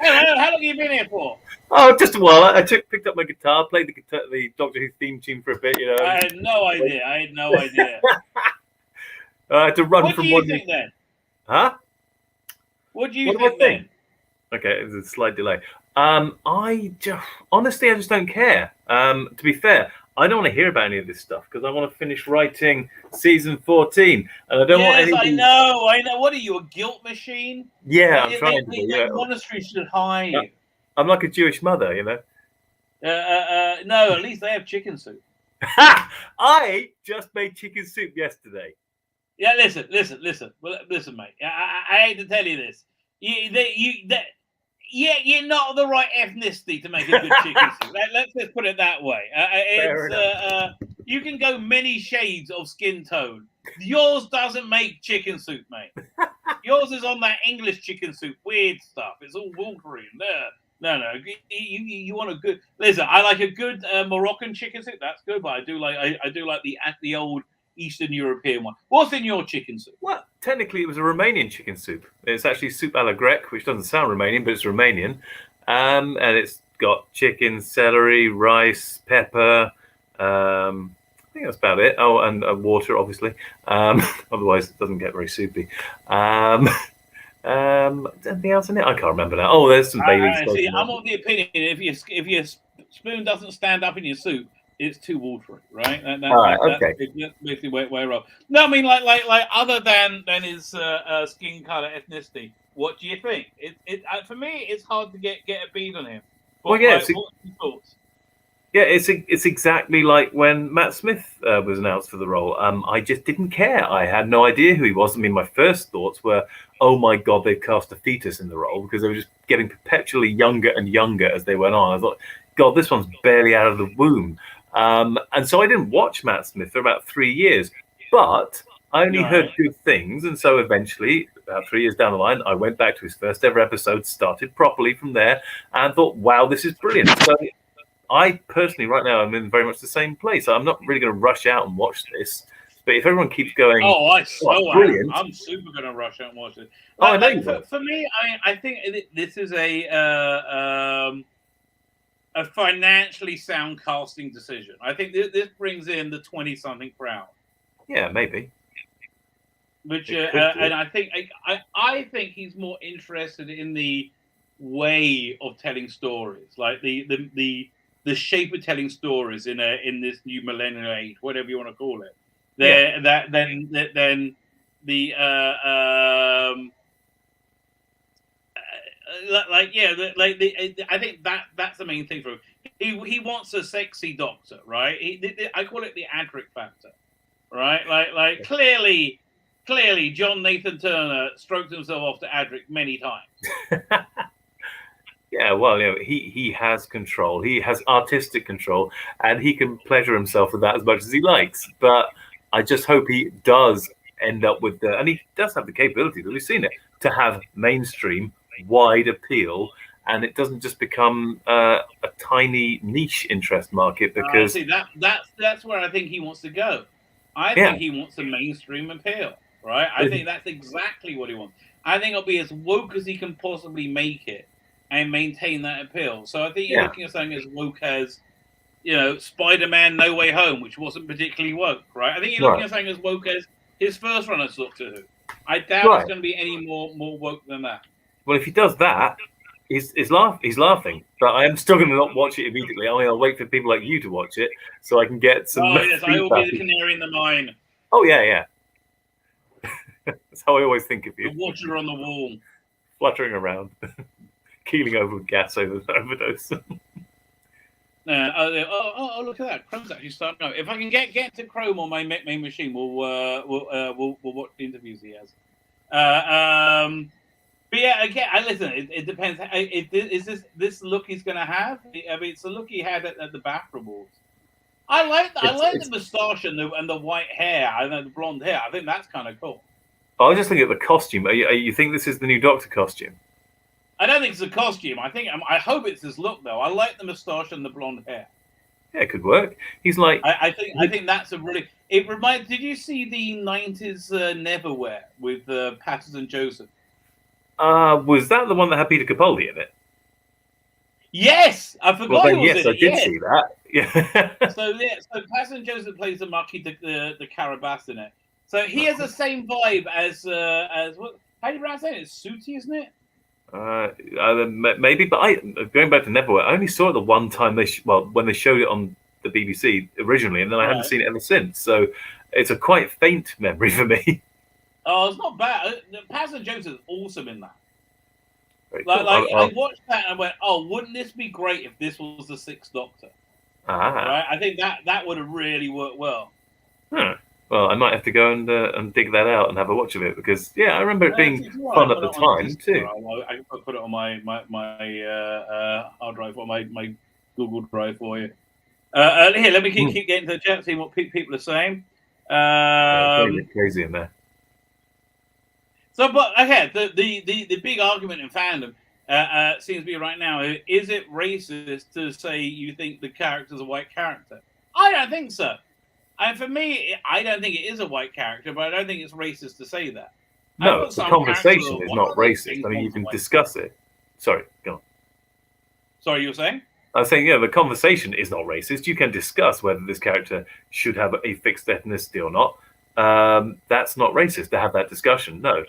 Speaker 2: Hello, how long have you been here for?
Speaker 3: Oh, just a while. I picked up my guitar, played the Doctor Who theme tune for a bit.
Speaker 2: I had no idea. I
Speaker 3: had to run
Speaker 2: what
Speaker 3: from
Speaker 2: do you
Speaker 3: one.
Speaker 2: think then?
Speaker 3: Huh?
Speaker 2: What do you think then?
Speaker 3: Okay, there's a slight delay. Honestly, I just don't care. To be fair, I don't want to hear about any of this stuff because I want to finish writing season 14, and I don't want anything.
Speaker 2: I know. What are you, a guilt machine?
Speaker 3: Yeah, I'm trying to be.
Speaker 2: The monastery should hire you.
Speaker 3: I'm like a Jewish mother, you know.
Speaker 2: No, at least they have chicken soup.
Speaker 3: I just made chicken soup yesterday.
Speaker 2: Yeah, listen. Well, listen, mate. I hate to tell you this. You're not the right ethnicity to make a good chicken soup. Let's just put it that way. You can go many shades of skin tone. Yours doesn't make chicken soup, mate. Yours is on that English chicken soup, weird stuff. It's all Wolverine. No. You want a good. Listen, I like a good Moroccan chicken soup. That's good, but I do like the old Eastern European one. What's in your chicken soup?
Speaker 3: Well, technically, it was a Romanian chicken soup. It's actually soup a la grec, which doesn't sound Romanian, but it's Romanian. And it's got chicken, celery, rice, pepper. I think that's about it. Oh, and water, obviously. Otherwise, it doesn't get very soupy. Anything else in it? I can't remember now. Oh, there's some bay leaves.
Speaker 2: See, I'm of the opinion if your spoon doesn't stand up in your soup, it's too watery, right?
Speaker 3: Okay.
Speaker 2: That's basically where we're up. No, I mean like other than his skin color, ethnicity. What do you think? For me, it's hard to get a bead on him. But,
Speaker 3: well, yeah.
Speaker 2: what are your thoughts?
Speaker 3: Yeah, it's exactly like when Matt Smith was announced for the role. I just didn't care. I had no idea who he was. I mean, my first thoughts were, oh my God, they've cast a fetus in the role because they were just getting perpetually younger and younger as they went on. I thought, God, this one's barely out of the womb. And so I didn't watch Matt Smith for about 3 years, but I only heard good things. And so eventually, about 3 years down the line, I went back to his first ever episode, started properly from there, and thought, wow, this is brilliant. So I personally, right now, I'm in very much the same place. I'm not really going to rush out and watch this. But if everyone keeps going, brilliant.
Speaker 2: I'm super going to rush out and watch it. For me, I think this is a financially sound casting decision. I think this brings in the 20-something crowd.
Speaker 3: Yeah, maybe.
Speaker 2: Which and I think he's more interested in the way of telling stories, like the shape of telling stories in this new millennial age, whatever you want to call it. Then the I think that's the main thing for him. He wants a sexy doctor, right? I call it the Adric factor, right? Like clearly, John Nathan Turner stroked himself off to Adric many times.
Speaker 3: Yeah, well, you know, he has control. He has artistic control, and he can pleasure himself with that as much as he likes. But I just hope he does end up with and he does have the capability, we've seen it, to have mainstream, wide appeal, and it doesn't just become a tiny niche interest market. Because
Speaker 2: that's where I think he wants to go. I think he wants a mainstream appeal, right? I think that's exactly what he wants. I think it'll be as woke as he can possibly make it and maintain that appeal. So I think you're looking at something as woke as, you know, Spider-Man No Way Home, which wasn't particularly woke, right? I think you're looking at something as woke as his first run as Doctor Who. I doubt it's going to be any more woke than that.
Speaker 3: Well, if he does that, he's laughing. But I am still going to not watch it immediately. I mean, I'll wait for people like you to watch it so I can get some.
Speaker 2: Oh yes, I will be the canary in the mine.
Speaker 3: Oh yeah. That's how I always think of you.
Speaker 2: The watcher on the wall,
Speaker 3: fluttering around, keeling over with gas overdose.
Speaker 2: Look at that! Chrome's actually starting out. If I can get to Chrome on my main machine, we'll watch the interviews he has. But yeah, again, listen. It depends. Is this look he's going to have? I mean, it's the look he had at the BAFTA Awards. I like the moustache and the white hair. I know the blonde hair. I think that's kind of cool.
Speaker 3: I was just looking at the costume. You think this is the new Doctor costume?
Speaker 2: I don't think it's a costume. I hope it's his look though. I like the moustache and the blonde hair.
Speaker 3: Yeah, it could work. He's like.
Speaker 2: I think that's a really. It reminds. Did you see the '90s Neverwhere with Patterson Joseph?
Speaker 3: Was that the one that had Peter Capaldi in it?
Speaker 2: Yes, I forgot.
Speaker 3: Well, then,
Speaker 2: he was
Speaker 3: yes,
Speaker 2: in
Speaker 3: I
Speaker 2: it.
Speaker 3: did see that. Yeah.
Speaker 2: So Patterson Joseph plays the Marquis the Carabas in it. So he has the same vibe as what? How do you pronounce it? It's Suti, isn't it?
Speaker 3: Maybe, but going back to Neverwhere, I only saw it the one time when they showed it on the BBC originally, and then I haven't seen it ever since. So it's a quite faint memory for me.
Speaker 2: Oh, it's not bad. Patterson Joseph is awesome in that.
Speaker 3: Very
Speaker 2: Like,
Speaker 3: cool.
Speaker 2: I watched that and I went, "Oh, wouldn't this be great if this was the Sixth Doctor?" Right? I think that would have really worked well.
Speaker 3: Huh. Well, I might have to go and dig that out and have a watch of it because I remember it being fun at the time too.
Speaker 2: I can put it on my hard drive or my Google Drive for you. Here, let me keep getting to the chat, seeing what people are saying.
Speaker 3: Crazy in there.
Speaker 2: So, but okay, the big argument in fandom seems to be right now: is it racist to say you think the character's a white character? I don't think so. And for me, I don't think it is a white character, but I don't think it's racist to say that.
Speaker 3: No, the conversation is not racist. I mean, you can discuss it. Sorry, go on.
Speaker 2: Sorry, you were saying?
Speaker 3: I was saying, the conversation is not racist. You can discuss whether this character should have a fixed ethnicity or not. That's not racist to have that discussion. No.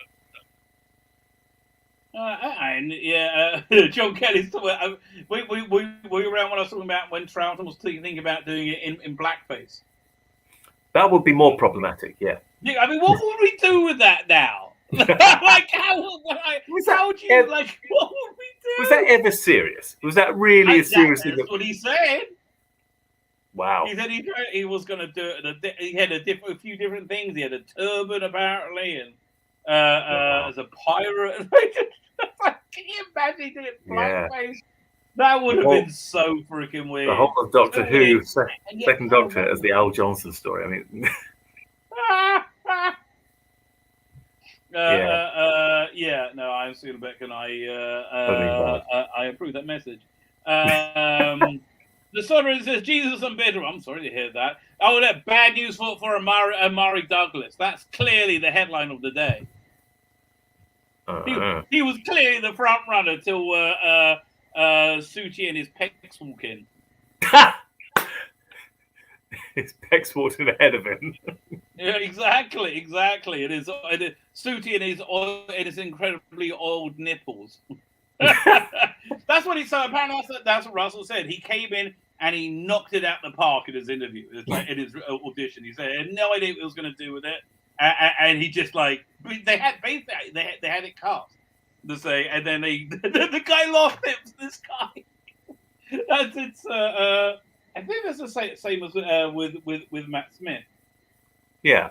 Speaker 2: John Kelly's talking. We were around when I was talking about when Troughton was thinking about doing it in blackface.
Speaker 3: That would be more problematic, yeah.
Speaker 2: I mean, what would we do with that now? Like, what would we do?
Speaker 3: Was that ever serious? Was that really a serious thing?
Speaker 2: That's what he said.
Speaker 3: Wow.
Speaker 2: He said he was going to do it. He had a few different things. He had a turban, apparently, and as a pirate. Can you imagine he did it blackface? That would have been so freaking weird.
Speaker 3: The whole of Doctor Who, second Doctor, as the Al Johnson story. I mean,
Speaker 2: no, I'm Tzvi Lebetkin. I approve that message. The Sovereign says Jesus and bitter. I'm sorry to hear that. Oh, look, bad news for Amari Douglas. That's clearly the headline of the day. He was clearly the front runner till Suchi and his pecs walk in.
Speaker 3: His pecs walked in ahead of him.
Speaker 2: Yeah, exactly. It is Suchi and his incredibly old nipples. That's what he said. Apparently, that's what Russell said. He came in and he knocked it out the park in his interview, in his audition. He said he had no idea what he was going to do with it, and he just they had it cast to say, and then the guy lost it. This guy. I think that's the same as with Matt Smith.
Speaker 3: Yeah.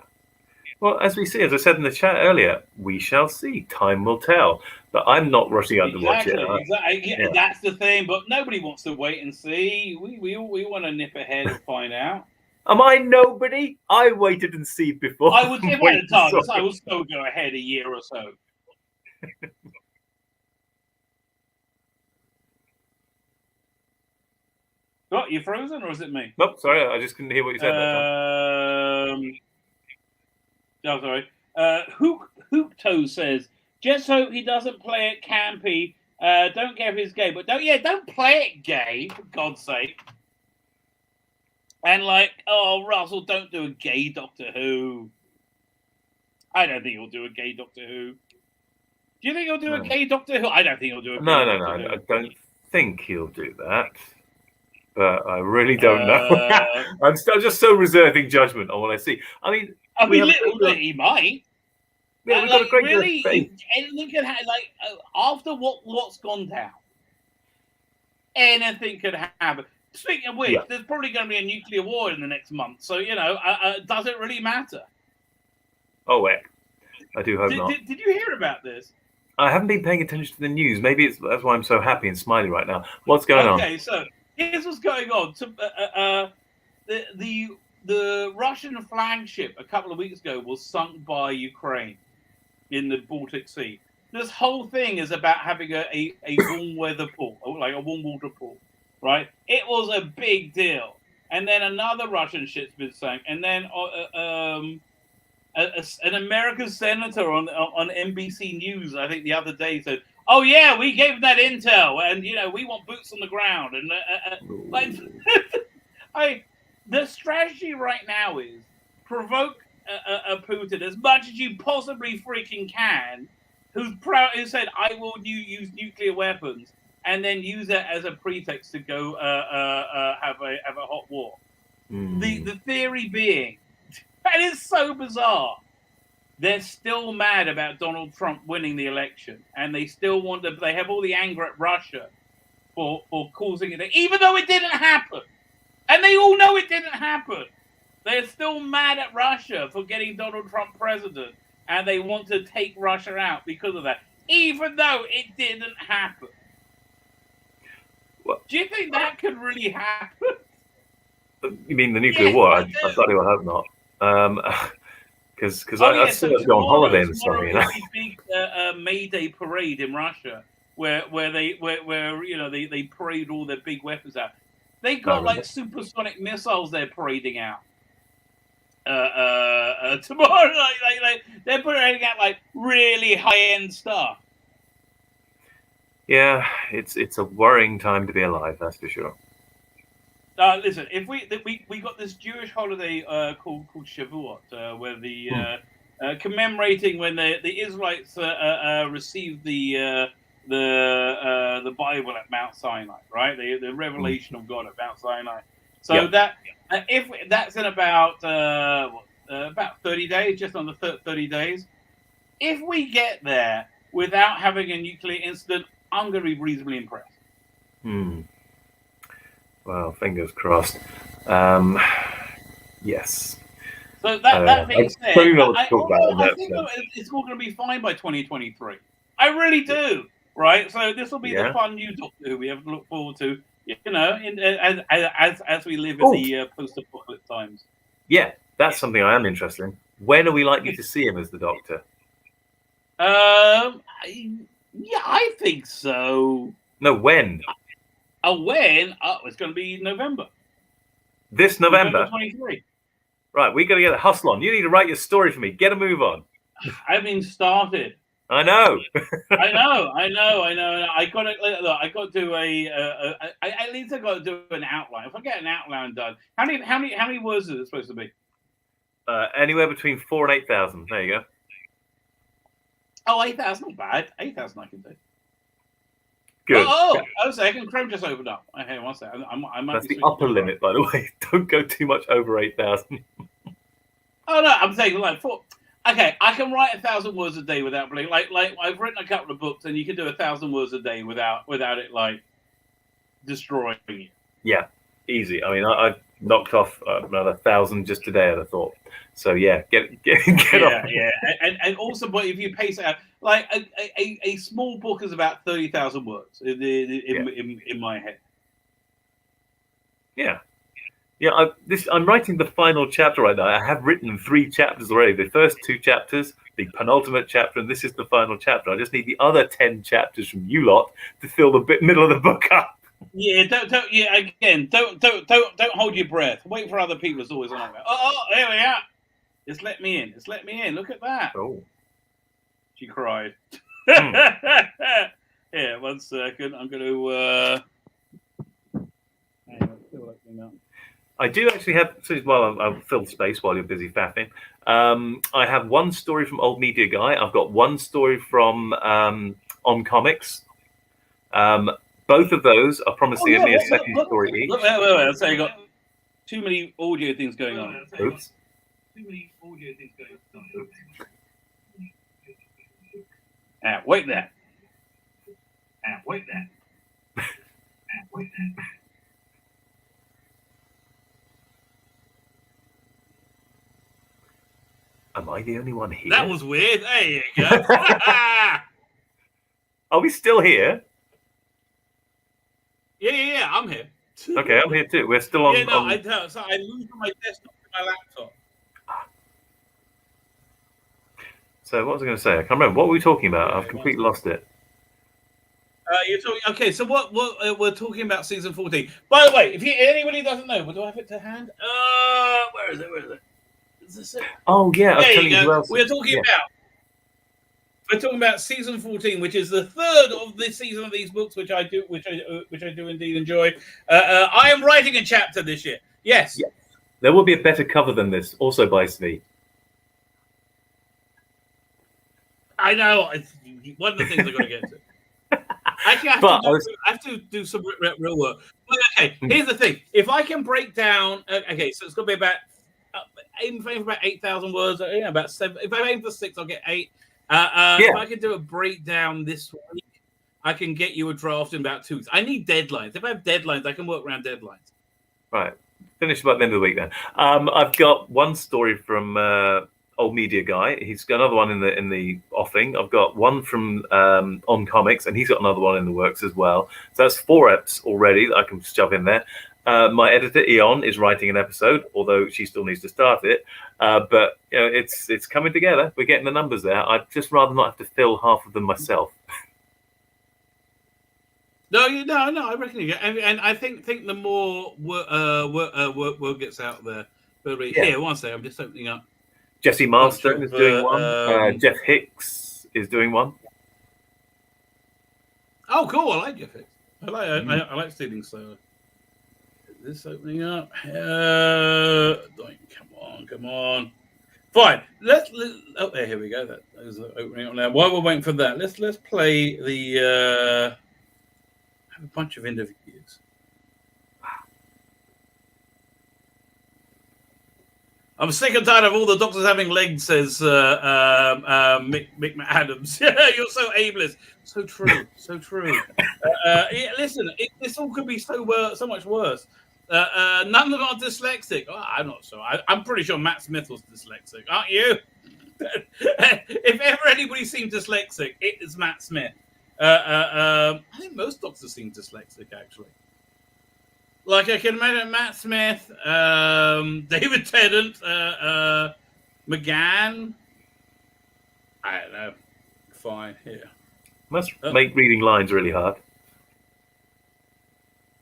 Speaker 3: Well, as I said in the chat earlier, we shall see. Time will tell. But I'm not rushing out to watch it.
Speaker 2: Exactly. Yeah. That's the thing. But nobody wants to wait and see. We want to nip ahead and find out.
Speaker 3: Am I nobody? I waited and see before.
Speaker 2: I would, if I had a target, I would still go ahead a year or so. What, you frozen or is it me?
Speaker 3: Nope, sorry, I just couldn't hear what you said.
Speaker 2: Oh, sorry. Hookto says, just hope he doesn't play it campy. Don't care if he's gay, but don't play it gay, for God's sake. And Russell, don't do a gay Doctor Who. I don't think he'll do a gay Doctor Who. Do you think he'll do a gay Doctor Who? I don't think he'll do a gay Doctor Who.
Speaker 3: I don't think he'll do that. But I really don't know. I'm just so reserving judgment on what I see. I mean,
Speaker 2: he might.
Speaker 3: Yeah, we've got a great
Speaker 2: really, anything could happen. After what's gone down, anything could happen. Speaking of which, there's probably going to be a nuclear war in the next month. So does it really matter?
Speaker 3: Oh, heck. I do hope not.
Speaker 2: Did you hear about this?
Speaker 3: I haven't been paying attention to the news. Maybe that's why I'm so happy and smiley right now. What's going on?
Speaker 2: Okay, so here's what's going on. So, the Russian flagship a couple of weeks ago was sunk by Ukraine. in the Baltic Sea. This whole thing is about having a warm weather pool, like a warm water pool, right? It was a big deal. And then another Russian ship's been sank. And then an American senator on NBC News, I think the other day, said, "Oh yeah, we gave them that intel, and we want boots on the ground." And like, the strategy right now is provoke a Putin as much as you possibly freaking can, who said, "I will use nuclear weapons," and then use it as a pretext to go have a hot war. The theory being, and it's so bizarre, they're still mad about Donald Trump winning the election, and they still want to. They have all the anger at Russia for causing it, even though it didn't happen, and they all know it didn't happen. They're still mad at Russia for getting Donald Trump president, and they want to take Russia out because of that, even though it didn't happen.
Speaker 3: What?
Speaker 2: Do you think that could really happen?
Speaker 3: You mean the nuclear war? I bloody well hope not. Because I still have to go on holiday and stuff.
Speaker 2: Tomorrow is a big May Day parade in Russia, where they parade all their big weapons out. They got like supersonic missiles they're parading out. Tomorrow, like they're parading out like really high-end stuff.
Speaker 3: Yeah, it's a worrying time to be alive, that's for sure.
Speaker 2: Listen, if we got this Jewish holiday called Shavuot, where the commemorating when the Israelites received the Bible at Mount Sinai, right? The revelation of God at Mount Sinai. So that if that's in about 30 days, just under 30 days, if we get there without having a nuclear incident, I'm going to be reasonably impressed.
Speaker 3: Well, fingers crossed. Yes.
Speaker 2: So that being said, I think it's all going to be fine by 2023. I really do. Right. So this will be the fun new Doctor Who we have to look forward to. As we live in the post-apocalypse times.
Speaker 3: Yeah, that's something I am interested in. When are we likely to see him as the Doctor?
Speaker 2: Yeah, I think so.
Speaker 3: No, when?
Speaker 2: When? It's going to be November.
Speaker 3: This November?
Speaker 2: 23.
Speaker 3: Right, we got to get a hustle on. You need to write your story for me. Get a move on.
Speaker 2: I haven't started.
Speaker 3: I know.
Speaker 2: I know. I got to do at least I got to do an outline. If I get an outline done, how many words is it supposed to be?
Speaker 3: Anywhere between 4,000 and 8,000. There you go.
Speaker 2: Oh, 8,000, not bad. 8,000 I can do.
Speaker 3: Good.
Speaker 2: Oh, a second. Chrome just opened up. Okay, one second. I might
Speaker 3: That's the upper limit, by the way. Don't go too much over 8,000.
Speaker 2: Oh no, I'm saying like 4. Okay, I can write 1,000 words a day without being like I've written a couple of books, and you can do 1,000 words a day without it like destroying you.
Speaker 3: Yeah, easy. I mean, I've knocked off another 1,000 just today, I'd have thought. So yeah, get up.
Speaker 2: Yeah, and also, but if you pace it out, like a small book is about 30,000 words in my head.
Speaker 3: Yeah. Yeah, I'm writing the final chapter right now. I have written 3 chapters already. The first 2 chapters, the penultimate chapter, and this is the final chapter. I just need the other 10 chapters from you lot to fill the middle of the book up.
Speaker 2: Yeah, don't hold your breath. Wait for other people. It's always like that. Oh, there we are. It's let me in. Look at that.
Speaker 3: Oh,
Speaker 2: she cried. Yeah, 1 second. I'm going to.
Speaker 3: I do actually have. Well, I'll fill space while you're busy faffing. I have 1 story from Old Media Guy. I've got 1 story from On Comics. Both of those are promising only a second story each.
Speaker 2: Wait. So you got too many audio things going on.
Speaker 3: Oops.
Speaker 2: Wait there.
Speaker 3: Am I the only one here?
Speaker 2: That was weird. There you go.
Speaker 3: Are we still here?
Speaker 2: Yeah, I'm here.
Speaker 3: Okay, I'm here too. We're still on.
Speaker 2: Yeah, no, I moved from my desktop to my laptop.
Speaker 3: So what was I going to say? I can't remember. What were we talking about? I've completely lost it.
Speaker 2: You're talking. Okay, so what we're talking about season 14. By the way, if anybody doesn't know, do I have it to hand? Where is it? Is this it?
Speaker 3: Oh yeah,
Speaker 2: There you
Speaker 3: you
Speaker 2: go. We're talking about season 14, which is the third of this season of these books, which I do indeed enjoy. I am writing a chapter this year. Yes.
Speaker 3: Yeah. There will be a better cover than this, also by Tzvi.
Speaker 2: I know. It's one of the things I've got to get to. Actually, I have to do some real work. But okay, here's the thing. If I can break down, okay, so it's going to be about aim for about 8,000 words. About 7. If I aim for 6, I'll get 8. If I can do a breakdown this week, I can get you a draft in about 2 weeks. I need deadlines. If I have deadlines, I can work around deadlines.
Speaker 3: Right. Finish about the end of the week then. I've got one story from Old Media Guy. He's got another one in the offing. I've got one from On Comics, and he's got another one in the works as well. So that's 4 eps already that I can shove in there. My editor Eon is writing an episode, although she still needs to start it. But it's coming together. We're getting the numbers there. I'd just rather not have to fill half of them myself.
Speaker 2: No, I reckon you get, and I think the more work gets out there. But here, one second, I'm just opening up.
Speaker 3: Jesse Milestone is doing one. Jeff Hicks is doing one.
Speaker 2: Oh, cool! I like Jeff Hicks. I like Stealing Solar. This opening up. Come on. Fine. Here we go. That is opening up now. While we're waiting for that, let's play the. A bunch of interviews. I'm sick and tired of all the doctors having legs, says Mick McAdams. You're so ableist. So true. So true. Listen, this all could be so much worse. None of them are dyslexic. Oh, I'm not sure. I'm pretty sure Matt Smith was dyslexic. Aren't you? If ever anybody seemed dyslexic, it is Matt Smith. I think most doctors seem dyslexic, actually. Like, I can imagine Matt Smith, David Tennant, McGann. I don't know. Fine, here.
Speaker 3: Must make reading lines really hard.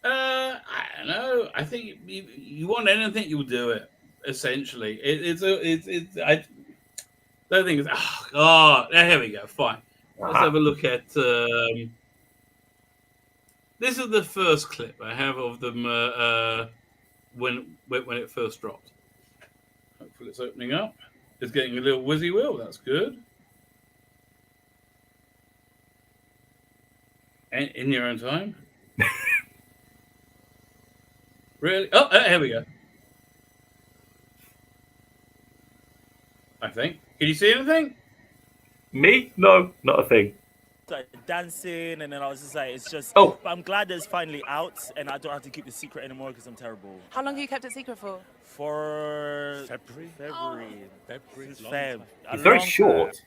Speaker 2: I don't know. I think you want anything, you'll do it, essentially. I don't think it's... Oh, God. Here we go. Fine. Let's have a look at. This is the first clip I have of them when it first dropped. Hopefully, it's opening up. It's getting a little whizzy wheel. That's good. And in your own time. Really? Oh, here we go. I think. Can you see anything?
Speaker 3: Me? No, not a thing.
Speaker 4: Started dancing, and then I was just like, it's just.
Speaker 3: Oh.
Speaker 4: But I'm glad it's finally out, and I don't have to keep the secret anymore because I'm terrible.
Speaker 5: How long have you kept it secret for?
Speaker 4: For
Speaker 6: February.
Speaker 4: Feb.
Speaker 3: He's very short.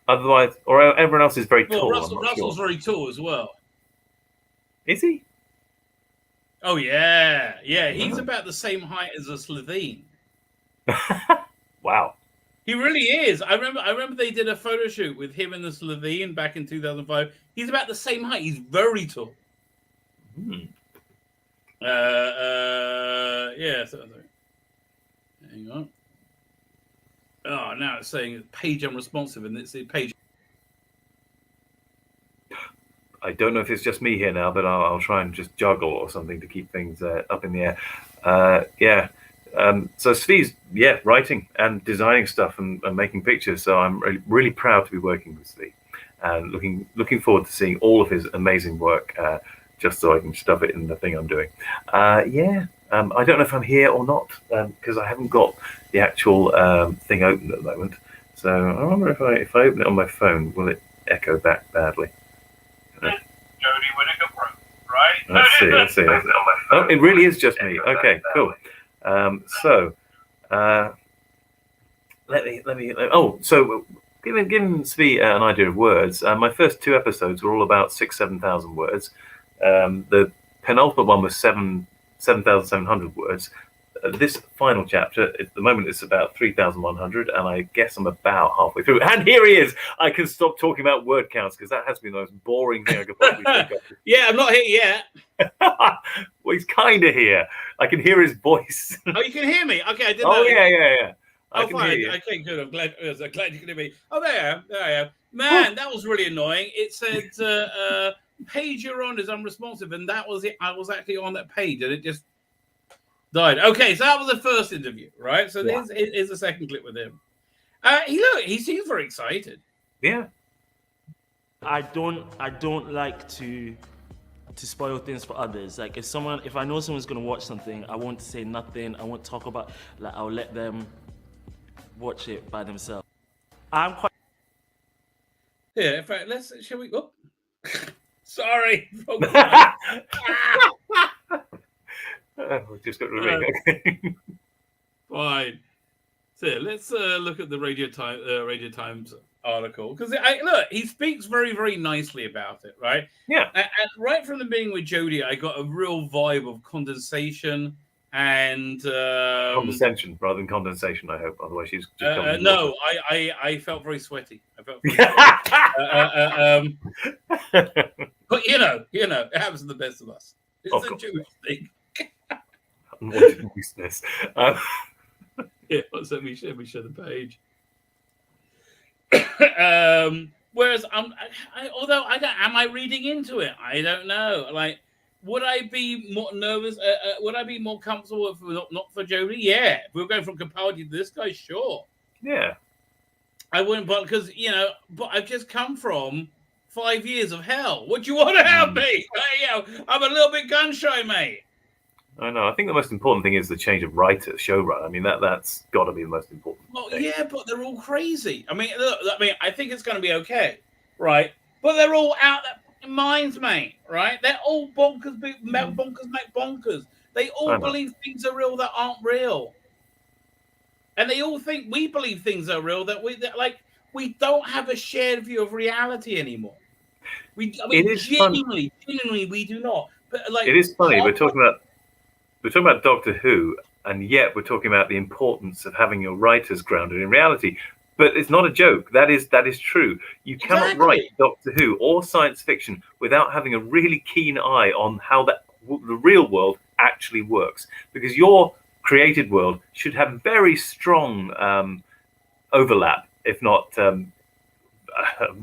Speaker 3: Otherwise, or everyone else is very tall.
Speaker 2: Russell's very tall as well.
Speaker 3: Is he?
Speaker 2: Oh yeah. He's about the same height as a Slovene.
Speaker 3: Wow.
Speaker 2: He really is. I remember they did a photo shoot with him and the Slovene back in 2005. He's about the same height. He's very tall. Yeah. Hang on. Oh, now it's saying page unresponsive, and it's the page.
Speaker 3: I don't know if it's just me here now, but I'll try and just juggle or something to keep things up in the air. Yeah. So Tzvi's, writing and designing stuff and making pictures. So I'm really proud to be working with Tzvi, and looking forward to seeing all of his amazing work. Just so I can stuff it in the thing I'm doing. I don't know if I'm here or not because I haven't got the actual thing open at the moment. So I wonder if I open it on my phone, will it echo back badly?
Speaker 2: Jodie Whittaker, right?
Speaker 3: Let's see. Oh, it really is just me. Okay, cool. Let me. Oh, so giving Tzvi an idea of words. My first 2 episodes were all about 7,000 words. The penultimate one was 7,700 words. this final chapter, at the moment it's about 3,100, and I guess I'm about halfway through. And here he is. I can stop talking about word counts because that has been the most boring thing I could possibly think of.
Speaker 2: Yeah, I'm not here yet.
Speaker 3: Well, he's kind of here. I can hear his voice.
Speaker 2: Oh, you can hear me? Okay, I didn't
Speaker 3: Oh,
Speaker 2: know.
Speaker 3: yeah.
Speaker 2: Oh, fine. Okay, good. I'm glad you can hear me. Oh, there I am. Man, that was really annoying. It said, page you're on is unresponsive, and that was it. I was actually on that page, and it just died. Okay, so that was the first interview, right? So this is the second clip with him. He seems very excited.
Speaker 3: Yeah.
Speaker 4: I don't like to spoil things for others. Like if I know someone's gonna watch something, I won't say nothing. I won't talk about. Like I'll let them watch it by themselves. I'm quite.
Speaker 2: Yeah. In fact, shall we? Oh, sorry.
Speaker 3: We just got Reliving.
Speaker 2: Fine. So let's look at the Radio Times article because he speaks very, very nicely about it, right?
Speaker 3: Yeah.
Speaker 2: And right from the beginning with Jodie, I got a real vibe of condensation and
Speaker 3: condescension rather than condensation. I hope. Otherwise, she's just
Speaker 2: no. I felt very sweaty. I felt very sweaty. But you know, it happens to the best of us. It's a Jewish thing.
Speaker 3: Unwanted business.
Speaker 2: Yeah, let me share the page. Whereas although I don't, am I reading into it? I don't know. Like, would I be more nervous? Would I be more comfortable if not for Jodie? Yeah, if we were going from Capaldi to this guy, sure.
Speaker 3: Yeah,
Speaker 2: I wouldn't, but because but I've just come from 5 years of hell. What do you want to help me? I'm a little bit gun shy, mate.
Speaker 3: I know. I think the most important thing is the change of writer, showrunner. I mean, that's got to be the most important thing.
Speaker 2: Yeah, but they're all crazy. I mean, look, I think it's going to be okay, right? But they're all out their minds, mate, right? They're all bonkers. Bonkers make bonkers. They all believe things are real that aren't real. And they all think we believe things are real that we don't have a shared view of reality anymore. Genuinely, we do not. But
Speaker 3: it is funny. We're talking about Doctor Who, and yet we're talking about the importance of having your writers grounded in reality. But it's not a joke. That is true. You cannot write Doctor Who or science fiction without having a really keen eye on how the real world actually works, because your created world should have very strong overlap, if not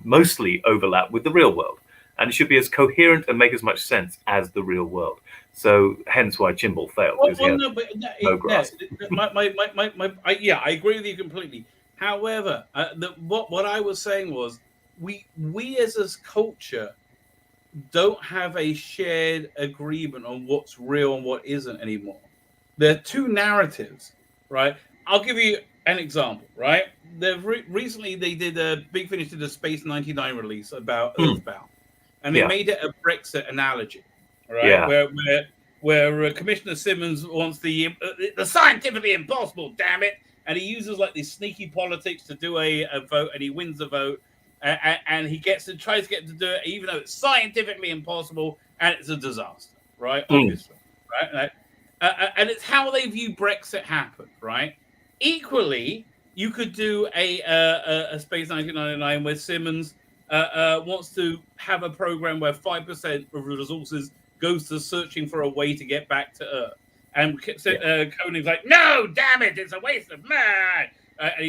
Speaker 3: mostly overlap with the real world. And it should be as coherent and make as much sense as the real world. So, hence why Chimble failed.
Speaker 2: I agree with you completely. However, what I was saying was, we as a culture don't have a shared agreement on what's real and what isn't anymore. There are two narratives, right? I'll give you an example, right? Recently they did Big Finish did a Space 99 release about Earthbound. And they made it a Brexit analogy, right? Yeah. Where Commissioner Simmons wants the scientifically impossible, damn it, and he uses like this sneaky politics to do a vote, and he wins the vote, and he tries to get to do it, even though it's scientifically impossible and it's a disaster, right? Obviously, right? And it's how they view Brexit happen, right? Equally, you could do a Space 1999 where Simmons wants to have a program where 5% of resources goes to searching for a way to get back to Earth. And Koning's like, no, damn it, it's a waste of man. And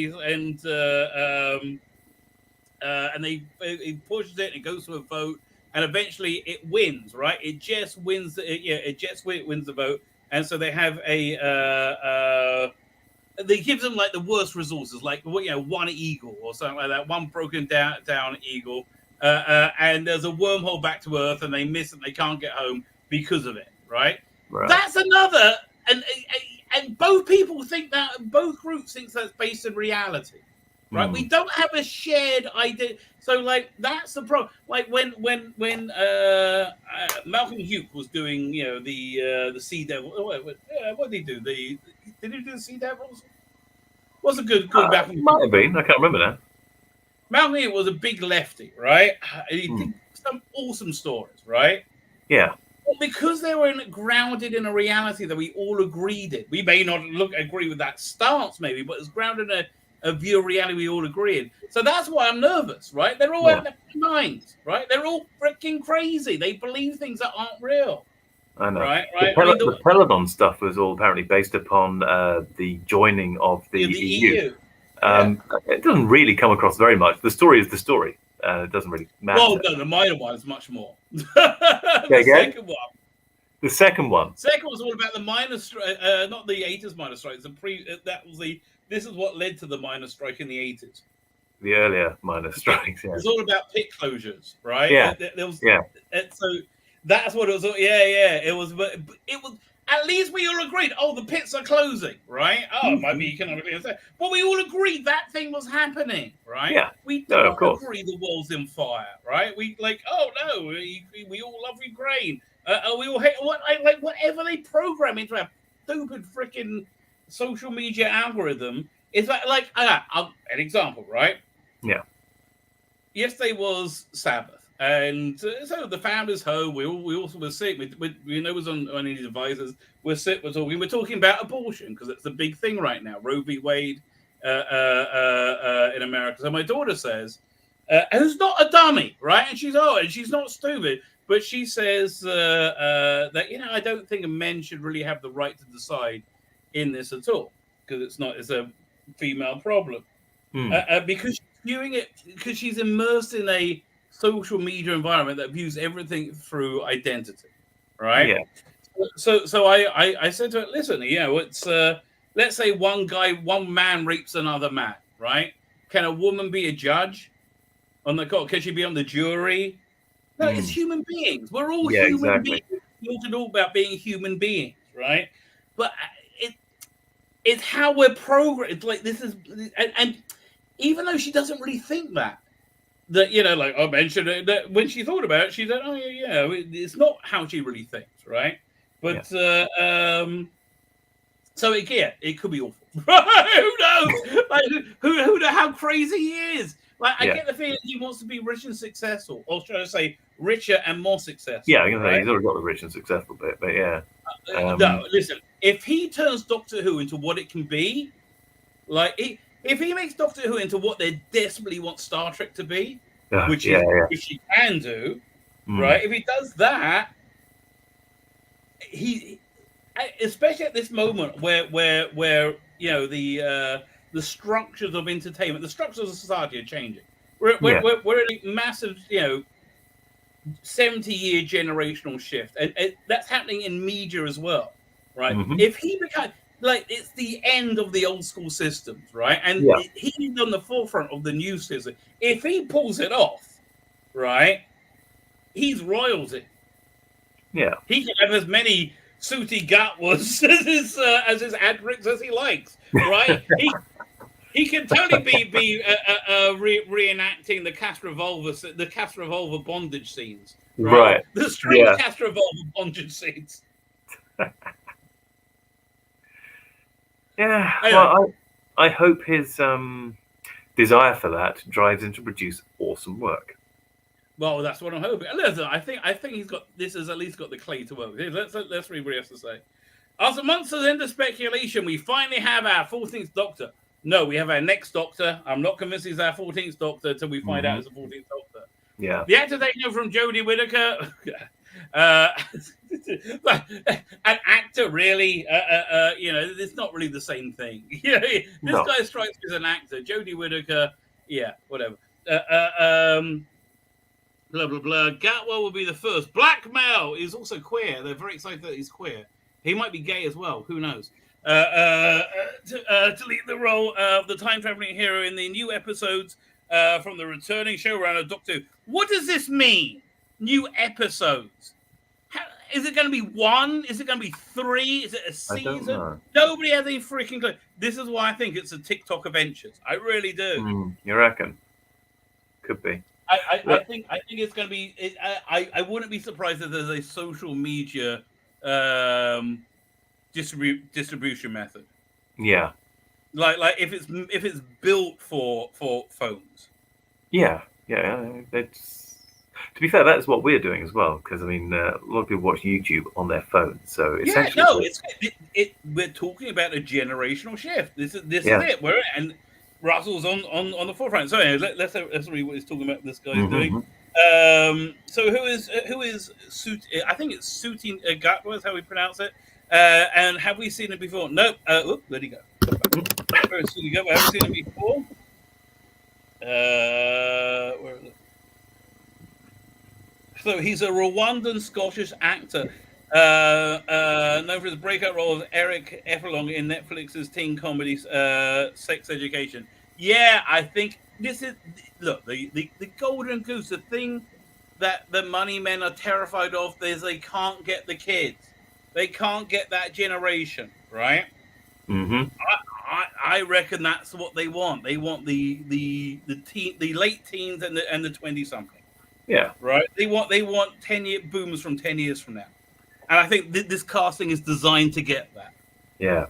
Speaker 2: he pushes it, and it goes to a vote, and eventually it wins, right? It just wins. It wins the vote, and so they have they give them like the worst resources, like one eagle or something like that, one broken down eagle, and there's a wormhole back to Earth, and they miss it, and they can't get home because of it, right? That's another, and both people think that, both groups think that's based in reality, right? We don't have a shared idea, so like that's the problem. Like when Malcolm Hughes was doing the Sea Devil, what did he do? Did he do the Sea Devils? Was a good Malcolm.
Speaker 3: Might have been. I can't remember now.
Speaker 2: Malcolm Hughes was a big lefty, right? He did some awesome stories, right?
Speaker 3: Yeah.
Speaker 2: Well, because they were grounded in a reality that we all agreed in. We may not agree with that stance, maybe, but it's grounded in a view of reality we all agree in. So that's why I'm nervous, right? They're all out of their minds, right? They're all freaking crazy. They believe things that aren't real.
Speaker 3: I know.
Speaker 2: Right.
Speaker 3: The Peloton stuff was all apparently based upon the joining of the EU. It doesn't really come across very much. The story is the story. It doesn't really matter.
Speaker 2: Well, no, the minor one is much more.
Speaker 3: Second one. The second one.
Speaker 2: Second was all about the miners' strike, not the 80s miners' strikes. This is what led to the miners' strike in the 80s.
Speaker 3: The earlier miners' strikes. Yeah.
Speaker 2: It was all about pit closures, right?
Speaker 3: Yeah.
Speaker 2: So that's what it was. Yeah. It was, but it was. At least we all agreed. Oh, the pits are closing, right? Oh, it might be economically unsafe, but we all agreed that thing was happening, right?
Speaker 3: Yeah.
Speaker 2: We don't agree the world's in fire, right? We oh no, we all love Ukraine. We all hate whatever they program into our stupid freaking social media algorithm. It's like an example, right?
Speaker 3: Yeah.
Speaker 2: Yesterday was Sabbath. And so the founders home. We also were sick. We know it was on any devices. We're sick. We're talking about abortion because it's the big thing right now. Roe v. Wade in America. So my daughter says, who's not a dummy, right? And she's not stupid, but she says that I don't think men should really have the right to decide in this at all because it's a female problem because she's viewing it because she's immersed in a social media environment that views everything through identity, right?
Speaker 3: Yeah.
Speaker 2: So I said to her, listen, it's let's say one man rapes another man, right? Can a woman be a judge on the court? Can she be on the jury? No, it's human beings. We're all human beings. We talk all about being human beings, right? But it's how we're programmed. It's like this is, and even though she doesn't really think that like I mentioned that when she thought about it, she said, "Oh yeah, it's not how she really thinks, right?" But so it could be awful. Who knows? Like who know how crazy he is? Like I get the feeling he wants to be rich and successful, or should I say, richer and more successful?
Speaker 3: Yeah, he's already got the rich and successful bit, but yeah.
Speaker 2: No, listen. If he turns Doctor Who into what it can be, if he makes Doctor Who into what they desperately want Star Trek to be, which he can do, right? If he does that, he, especially at this moment where the structures of entertainment, the structures of society are changing. We're in a massive 70-year generational shift, and that's happening in media as well, right? If he becomes it's the end of the old school systems, right? And he's on the forefront of the new system. If he pulls it off, right, he's royalty.
Speaker 3: Yeah,
Speaker 2: he can have as many Ncuti Gatwas as his adricks as he likes, right? he can totally be reenacting the cast revolver bondage scenes, right? The strange cast revolver bondage scenes.
Speaker 3: Yeah, well, I hope his desire for that drives him to produce awesome work.
Speaker 2: Well, that's what I'm hoping. Listen, I think he's got this has at least got the clay to work with. Let's read what he has to say. After months of endless speculation, we finally have our 14th Doctor. No, we have our next Doctor. I'm not convinced he's our 14th Doctor until we find out it's the 14th Doctor.
Speaker 3: Yeah.
Speaker 2: The actor taken over from Jodie Whittaker. An actor, really? It's not really the same thing. This guy strikes me as an actor. Jodie Whittaker, whatever. Blah blah blah. Gatwa will be the first black male. He's also queer. They're very excited that he's queer. He might be gay as well. Who knows? To lead the role of the time traveling hero in the new episodes from the returning showrunner Doctor Who. What does this mean? New episodes? Is it going to be one? Is it going to be three? Is it a season?
Speaker 3: I don't know.
Speaker 2: Nobody has any freaking clue. This is why I think it's a TikTok Adventures. I really do.
Speaker 3: You reckon? Could be.
Speaker 2: I think it's going to be. I wouldn't be surprised if there's a social media distribution method.
Speaker 3: Yeah.
Speaker 2: Like if it's built for phones.
Speaker 3: Yeah. It's To be fair, that's what we're doing as well, because I mean, a lot of people watch YouTube on their phones, so
Speaker 2: Yeah,
Speaker 3: essentially,
Speaker 2: no, we're talking about a generational shift. This is it. Russell's on the forefront. So anyway, let's read what he's talking about. This guy's doing. So who is I think it's Tzvi Gatwa is how we pronounce it. And have we seen it before? Nope. Where'd he go? Where's Tzvi Gatwa? Have we seen him before? Where is it? So he's a Rwandan Scottish actor, known for his breakout role of Eric Efferlong in Netflix's teen comedy Sex Education. Yeah, I think this is the golden goose. The thing that the money men are terrified of is they can't get the kids. They can't get that generation, right?
Speaker 3: Mm-hmm.
Speaker 2: I reckon that's what they want. They want the late teens and the 20-something.
Speaker 3: Yeah.
Speaker 2: Right. They want 10-year boomers from 10 years from now, and I think this casting is designed to get that.
Speaker 3: Yeah.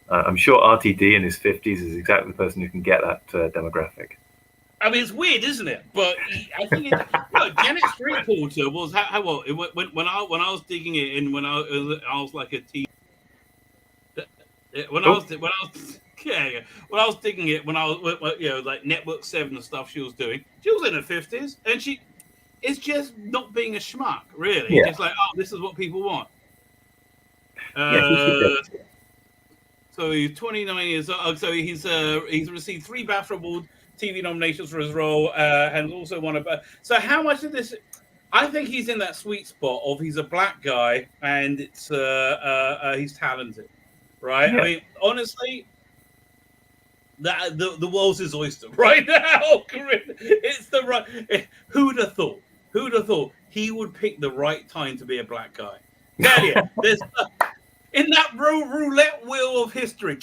Speaker 3: I'm sure RTD in his 50s is exactly the person who can get that demographic.
Speaker 2: I mean, it's weird, isn't it? But I think Janet Street Porter was when I was digging it in when I was like a teen. When I was digging it when I was like Network 7 and stuff she was doing. She was in her 50s, and it's just not being a schmuck, really. Yeah. Just like, this is what people want. So he's 29 years old. So he's received 3 BAFTA Award TV nominations for his role, and also won a. So how much of this? I think he's in that sweet spot of he's a black guy and it's he's talented, right? Yeah. I mean, honestly, the world's his oyster right now. It's the right. Who'd have thought? Who'd have thought he would pick the right time to be a black guy? Tell you, there's in that roulette wheel of history,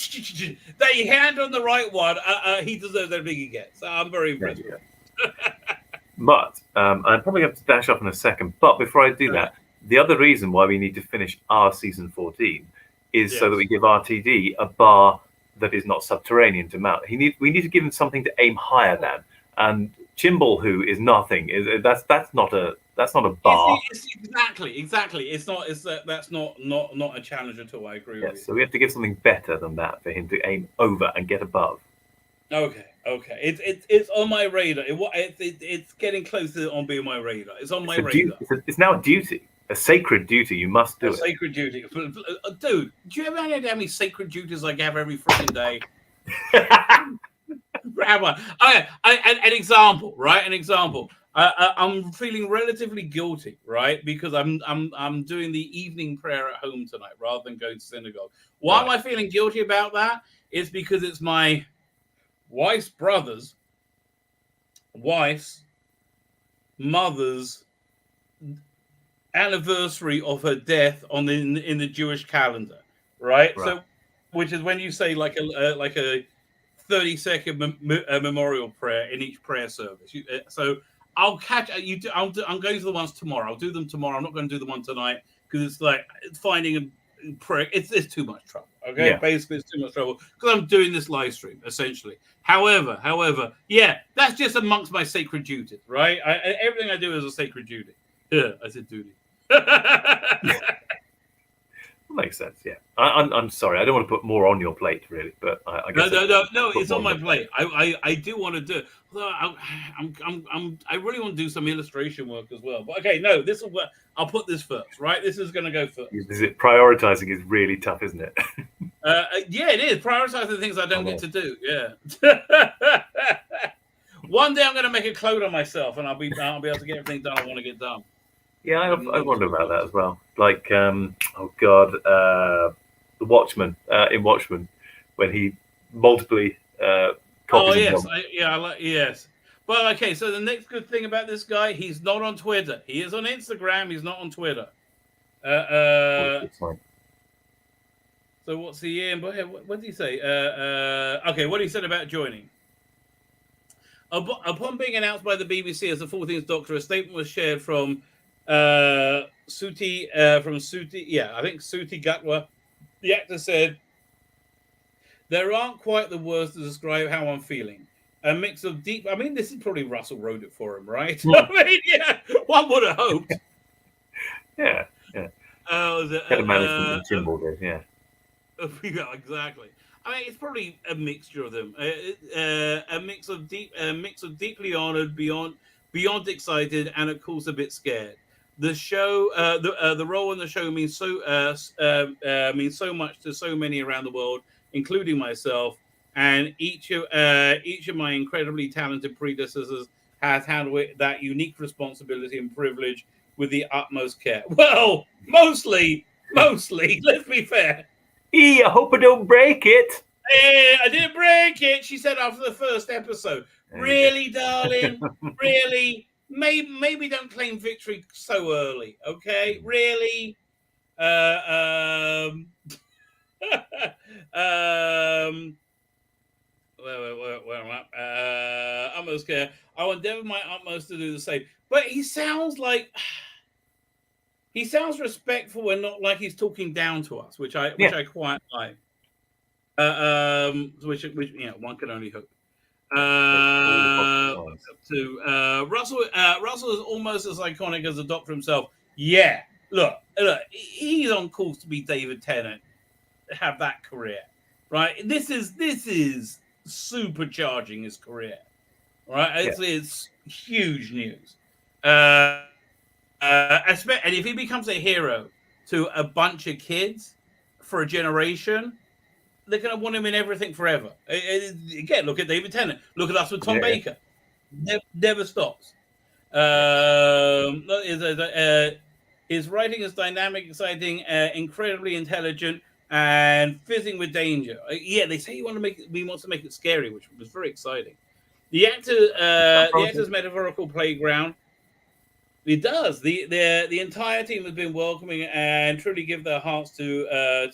Speaker 2: they hand on the right one. He deserves everything he gets. So I'm very impressed. Yeah.
Speaker 3: But I'm probably going to dash off in a second. But before I do that, the other reason why we need to finish our season 14 is so that we give RTD a bar that is not subterranean to mount. We need to give him something to aim higher than. And Chimbal, who is nothing, that's not a bar.
Speaker 2: Exactly. That's not a challenge at all. I agree with you.
Speaker 3: So we have to give something better than that for him to aim over and get above.
Speaker 2: Okay. It's on my radar. It's getting closer on being my radar. It's on my radar.
Speaker 3: It's now a duty, a sacred duty. You must do it.
Speaker 2: A sacred duty, dude. Do you ever know how many sacred duties I have every freaking day? An example, right? An example. I'm feeling relatively guilty, right? Because I'm doing the evening prayer at home tonight rather than going to synagogue. Why am I feeling guilty about that? It's because it's my wife's brother's mother's anniversary of her death in the Jewish calendar, right? So, which is when you say like a 30-second memorial prayer in each prayer service. So I'll catch you. I'm going to the ones tomorrow. I'll do them tomorrow. I'm not going to do the one tonight because it's like finding a prayer. It's too much trouble. Okay, basically it's too much trouble because I'm doing this live stream essentially. However, that's just amongst my sacred duties, right? Everything I do is a sacred duty. Yeah, I said duty.
Speaker 3: Makes sense. Yeah, I'm sorry. I don't want to put more on your plate, really, but I guess
Speaker 2: no. It's on my plate. I do want to do it. I really want to do some illustration work as well. But okay, no, this will work. I'll put this first, right? This is going to go first.
Speaker 3: Prioritizing is really tough, isn't it?
Speaker 2: Yeah, it is. Prioritizing the things I don't get to do. Yeah. One day I'm going to make a clone of myself, and I'll be able to get everything done I want to get done.
Speaker 3: Yeah, I wonder about that as well. Like, the Watchman in Watchmen, when he multiply copies.
Speaker 2: Yes. But okay, so the next good thing about this guy, he's not on Twitter. He is on Instagram. He's not on Twitter. So what's he in? What did he say? Okay, what he said about joining. Upon being announced by the BBC as the 14th Doctor, a statement was shared from Tzvi Gatwa. The actor said, "There aren't quite the words to describe how I'm feeling. a mix of deep. I mean, this is probably Russell wrote it for him, right?
Speaker 3: Yeah.
Speaker 2: I mean, yeah, one would have hoped.
Speaker 3: Yeah. Head of management and
Speaker 2: Uh,
Speaker 3: Jimbo did, yeah.
Speaker 2: Yeah, exactly. I mean, it's probably a mixture of them. A mix of deeply honored, beyond excited, and of course a bit scared. The show, the role in the show means so much to so many around the world, including myself. And each of my incredibly talented predecessors has handled that unique responsibility and privilege with the utmost care. Well, mostly. Let's be fair.
Speaker 3: I hope I don't break it.
Speaker 2: Hey, I didn't break it, she said after the first episode. Really, darling? Really? Maybe don't claim victory so early, okay? Really? Where am I? Utmost care. I will endeavor my utmost to do the same. But he sounds respectful and not like he's talking down to us, which I quite like. Which one can only hope. Russell is almost as iconic as the Doctor himself. Yeah, look, he's on course to be David Tennant, have that career, right? This is supercharging his career, right? It's huge news. And if he becomes a hero to a bunch of kids for a generation, they're going to want him in everything forever. Again, look at David Tennant. Look at us with Tom Baker. Never stops. His writing is dynamic, exciting, incredibly intelligent, and fizzing with danger. They say he wants to make it scary, which was very exciting. The actor's metaphorical playground. It does. The entire team has been welcoming and truly give their hearts to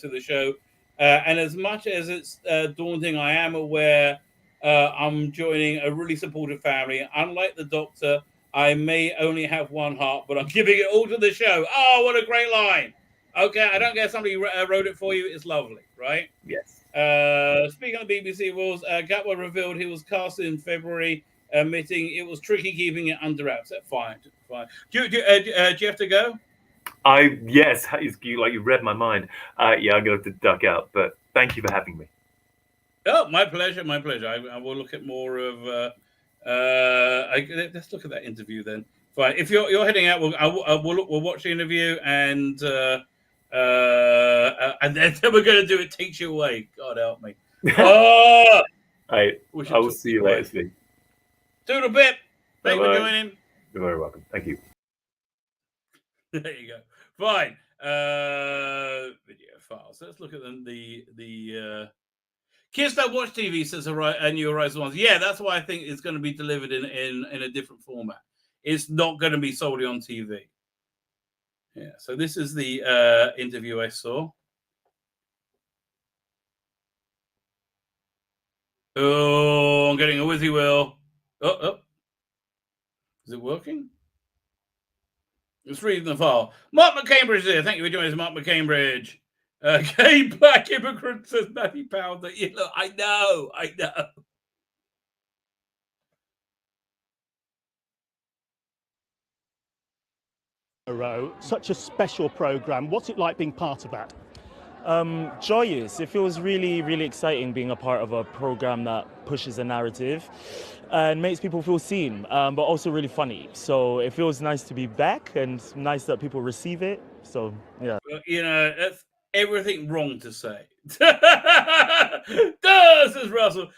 Speaker 2: the show. And as much as it's daunting, I am aware I'm joining a really supportive family. Unlike the Doctor, I may only have one heart, but I'm giving it all to the show. Oh, what a great line. Okay, I don't care if somebody wrote it for you. It's lovely, right?
Speaker 3: Yes.
Speaker 2: Speaking of BBC rules, Gatwa revealed he was cast in February, admitting it was tricky keeping it under wraps. That's fine. Do you have to go?
Speaker 3: Yes, you read my mind. I'm going to have to duck out, but thank you for having me.
Speaker 2: Oh, my pleasure. I will look at more of. Let's look at that interview then. Fine. If you're heading out, we'll watch the interview and then we're going to do It Takes You Away. God help me. Oh,
Speaker 3: I will see you later, Steve.
Speaker 2: Doodle bit. Thanks for joining.
Speaker 3: You're very welcome. Thank you.
Speaker 2: There you go. Fine. Video files. Let's look at them. The Kids Don't Watch TV says a new Horizon ones. Yeah, that's why I think it's going to be delivered in a different format. It's not going to be solely on TV. Yeah. So this is the interview I saw. Oh, I'm getting a whizzy wheel. Oh. Is it working? Let's read the file. Mark McCambridge is here. Thank you for joining us, Mark McCambridge. Gay black immigrant, says Matthew Powell. Look, I know.
Speaker 5: Such a special program. What's it like being part of that?
Speaker 4: Joyous. It feels really, really exciting being a part of a program that pushes a narrative and makes people feel seen, but also really funny. So it feels nice to be back and nice that people receive it. So, yeah.
Speaker 2: That's everything wrong to say. Says Russell.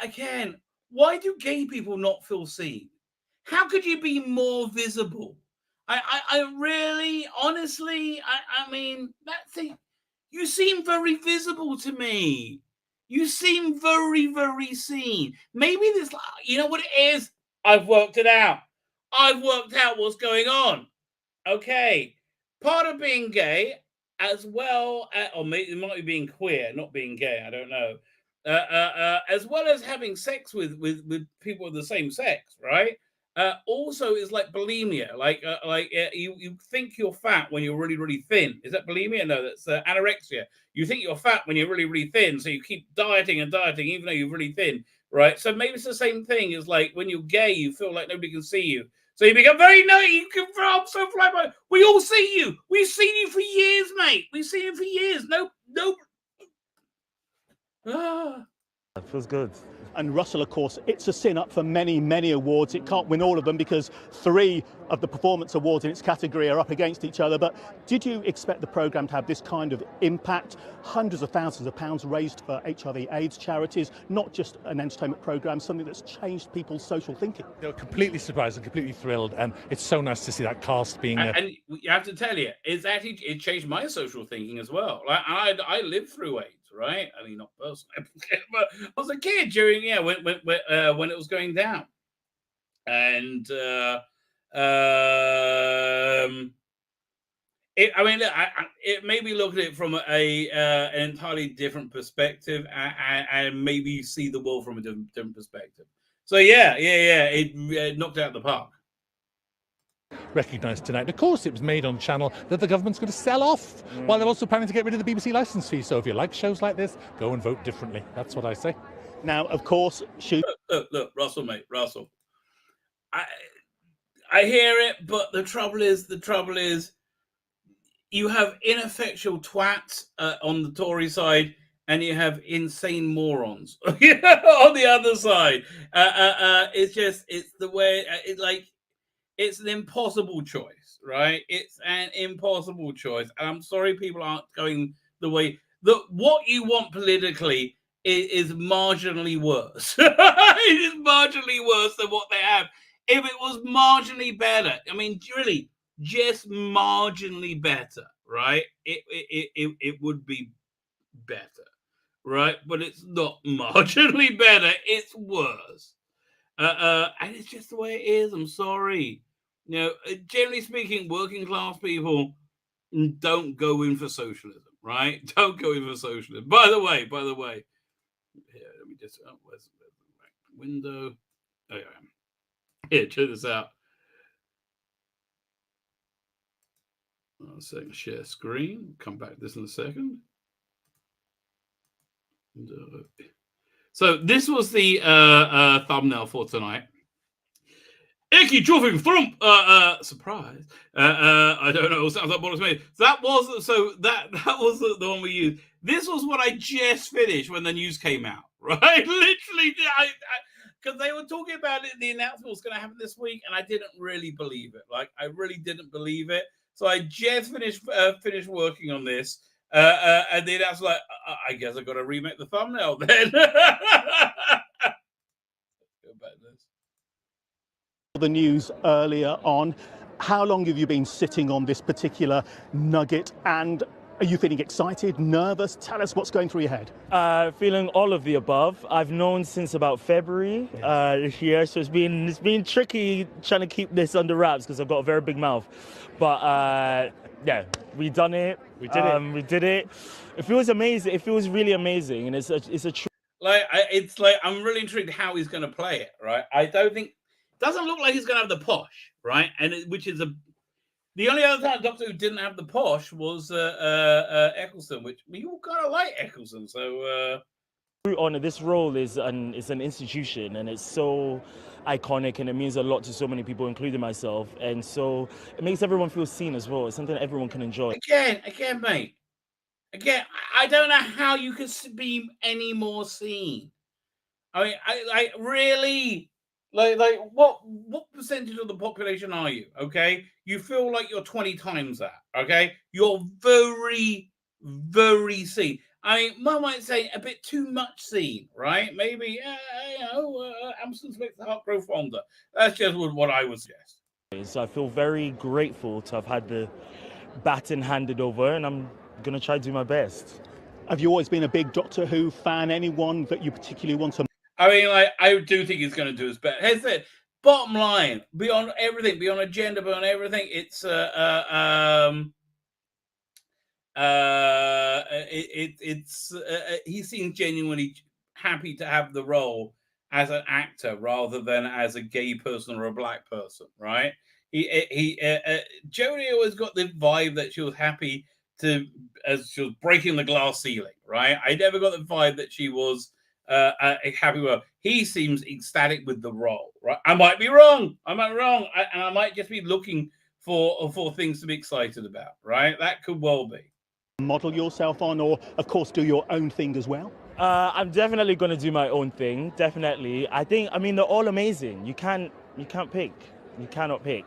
Speaker 2: Again, why do gay people not feel seen? How could you be more visible? I really, honestly, I mean, that thing. You seem very visible to me. You seem very, very seen. Maybe this, you know what it is? I've worked it out. I've worked out what's going on. Okay. Part of being gay, as well, or maybe it might be being queer, not being gay, I don't know. As well as having sex with people of the same sex, right? Also is like bulimia, you think you're fat when you're really, really thin. Is that bulimia? No, that's anorexia. You think you're fat when you're really, really thin, so you keep dieting and dieting even though you're really thin right? So maybe it's the same thing. It's like when you're gay, you feel like nobody can see you. So you become very naughty. You can throw up so fly by. We all see you. We've seen you for years, mate. We've seen you for years. No.
Speaker 4: That feels good.
Speaker 5: And Russell, of course, it's a sin up for many, many awards. It can't win all of them because 3 of the performance awards in its category are up against each other. But did you expect the programme to have this kind of impact? Hundreds of thousands of pounds raised for HIV/AIDS charities, not just an entertainment programme, something that's changed people's social thinking.
Speaker 6: They were completely surprised and completely thrilled, and it's so nice to see that cast being.
Speaker 2: And you have to tell you, it changed my social thinking as well. Like I lived through AIDS. Right, I mean, not personally, but I was a kid during when it was going down, and it made me look at it from an entirely different perspective, and maybe see the world from a different perspective. So it knocked it out of the park.
Speaker 6: Recognised tonight. Of course, it was made on channel that the government's going to sell off, while they're also planning to get rid of the BBC licence fee. So if you like shows like this, go and vote differently. That's what I say.
Speaker 5: Now, of course,
Speaker 2: look, Russell, mate, Russell. I hear it, but the trouble is, you have ineffectual twats on the Tory side, and you have insane morons on the other side. It's the way it's an impossible choice, right? It's an impossible choice. And I'm sorry people aren't going the way that what you want politically is marginally worse. It is marginally worse than what they have. If it was marginally better, I mean, really, just marginally better, right? It would be better, right? But it's not marginally better. It's worse. And it's just the way it is. I'm sorry. Generally speaking, working class people don't go in for socialism, right? Don't go in for socialism. By the way, here, let me just, where's the window? Oh, yeah. Here, check this out. One second, share screen. Come back to this in a second. So this was the thumbnail for tonight. Icky Chuffing Thump surprise. I don't know. It sounds like bollocks me. That was the one we used. This was what I just finished when the news came out. Right, literally, because they were talking about it. The announcement was going to happen this week, and I didn't really believe it. Like, I really didn't believe it. So I just finished working on this, and then I was like, I guess I got to remake the thumbnail then. Go back to this.
Speaker 5: The news earlier on. How long have you been sitting on this particular nugget, and are you feeling excited, nervous? Tell us what's going through your head.
Speaker 4: Feeling all of the above. I've known since about February this year, so it's been tricky trying to keep this under wraps because I've got a very big mouth. But we done it. We did it. It feels amazing. It feels really amazing, and it's a true.
Speaker 2: I'm really intrigued how he's going to play it. Right, I don't think. Doesn't look like he's going to have the posh, right? And which is the only other time Doctor Who didn't have the posh was Eccleston, which we all kind of like Eccleston. So
Speaker 4: honor, this role is an institution, and it's so iconic, and it means a lot to so many people, including myself. And so it makes everyone feel seen as well. It's something that everyone can enjoy.
Speaker 2: Again, mate. Again, I don't know how you could be any more seen. I mean, I really. Like what percentage of the population are you? Okay, you feel like you're 20 times that. Okay, you're very, very seen. I mean, one might say a bit too much seen, right? Maybe absence makes the heart grow fonder. That's just what I would suggest.
Speaker 4: So I feel very grateful to have had the baton handed over, and I'm gonna try to do my best.
Speaker 5: Have you always been a big Doctor Who fan? Anyone that you particularly want to?
Speaker 2: I mean, I do think he's going to do his best. As I said, bottom line, beyond everything, beyond agenda, beyond everything, it's he seems genuinely happy to have the role as an actor rather than as a gay person or a black person, right? Jodie always got the vibe that she was happy as she was breaking the glass ceiling, right? I never got the vibe that she was Happy World. He seems ecstatic with the role, right? I might be wrong. And I might just be looking for things to be excited about, right? That could well be.
Speaker 5: Model yourself on, or of course do your own thing as well?
Speaker 4: I'm definitely going to do my own thing. Definitely. I mean, they're all amazing. You can't pick. You cannot pick.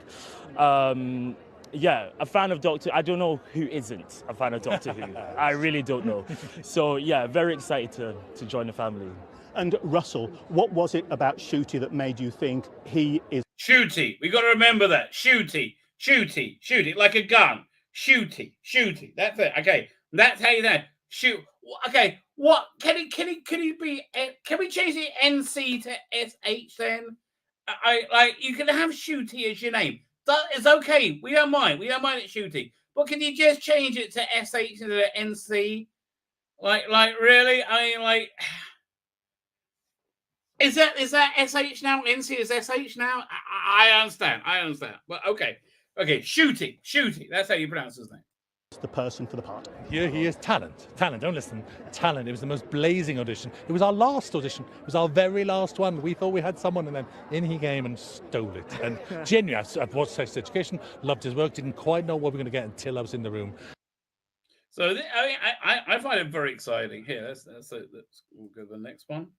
Speaker 4: Yeah, a fan of Doctor. I don't know who isn't a fan of Doctor Who. I really don't know. So yeah, very excited to join the family.
Speaker 5: And Russell, what was it about Ncuti that made you think he is?
Speaker 2: Ncuti. We got to remember that. Ncuti, like a gun. Ncuti. That's it. Okay, that's how you know. Shoot. Okay. What can he be? Can we change the NC to SH then? You can have Ncuti as your name. It's okay. We don't mind. We don't mind it Ncuti. But can you just change it to SH instead of NC? Like really? I mean, like, is that SH now? NC is SH now? I understand. But okay. Ncuti. That's how you pronounce his name.
Speaker 5: The person for the part.
Speaker 6: Here he is. Talent. Don't listen. Talent. It was the most blazing audition. It was our last audition. It was our very last one. We thought we had someone, and then in he came and stole it. And genuinely, I've watched Sex Education, loved his work, didn't quite know what we were going to get until I was in the room.
Speaker 2: So I find it very exciting. Here, let's we'll go to the next one.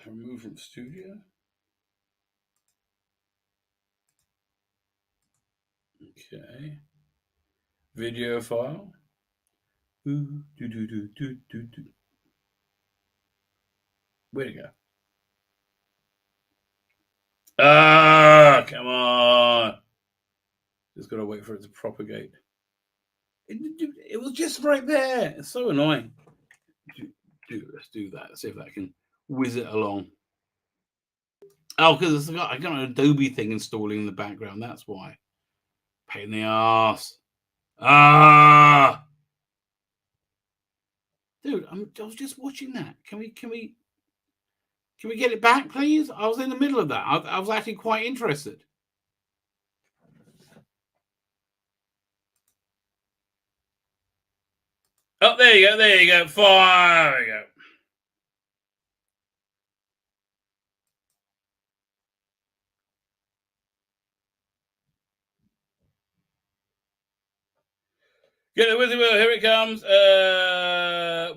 Speaker 2: Remove from studio. Okay. Video file. Where'd it go? Come on. Just gotta wait for it to propagate. It was just right there. It's so annoying. Let's do that. Let's see if that can whiz it along. Oh, because I got an Adobe thing installing in the background. That's why. Pain in the ass. Dude, I was just watching that. Can we get it back, please? I was in the middle of that. I was actually quite interested. Oh, there you go. Fire. There we go. Get it with him. Here it comes.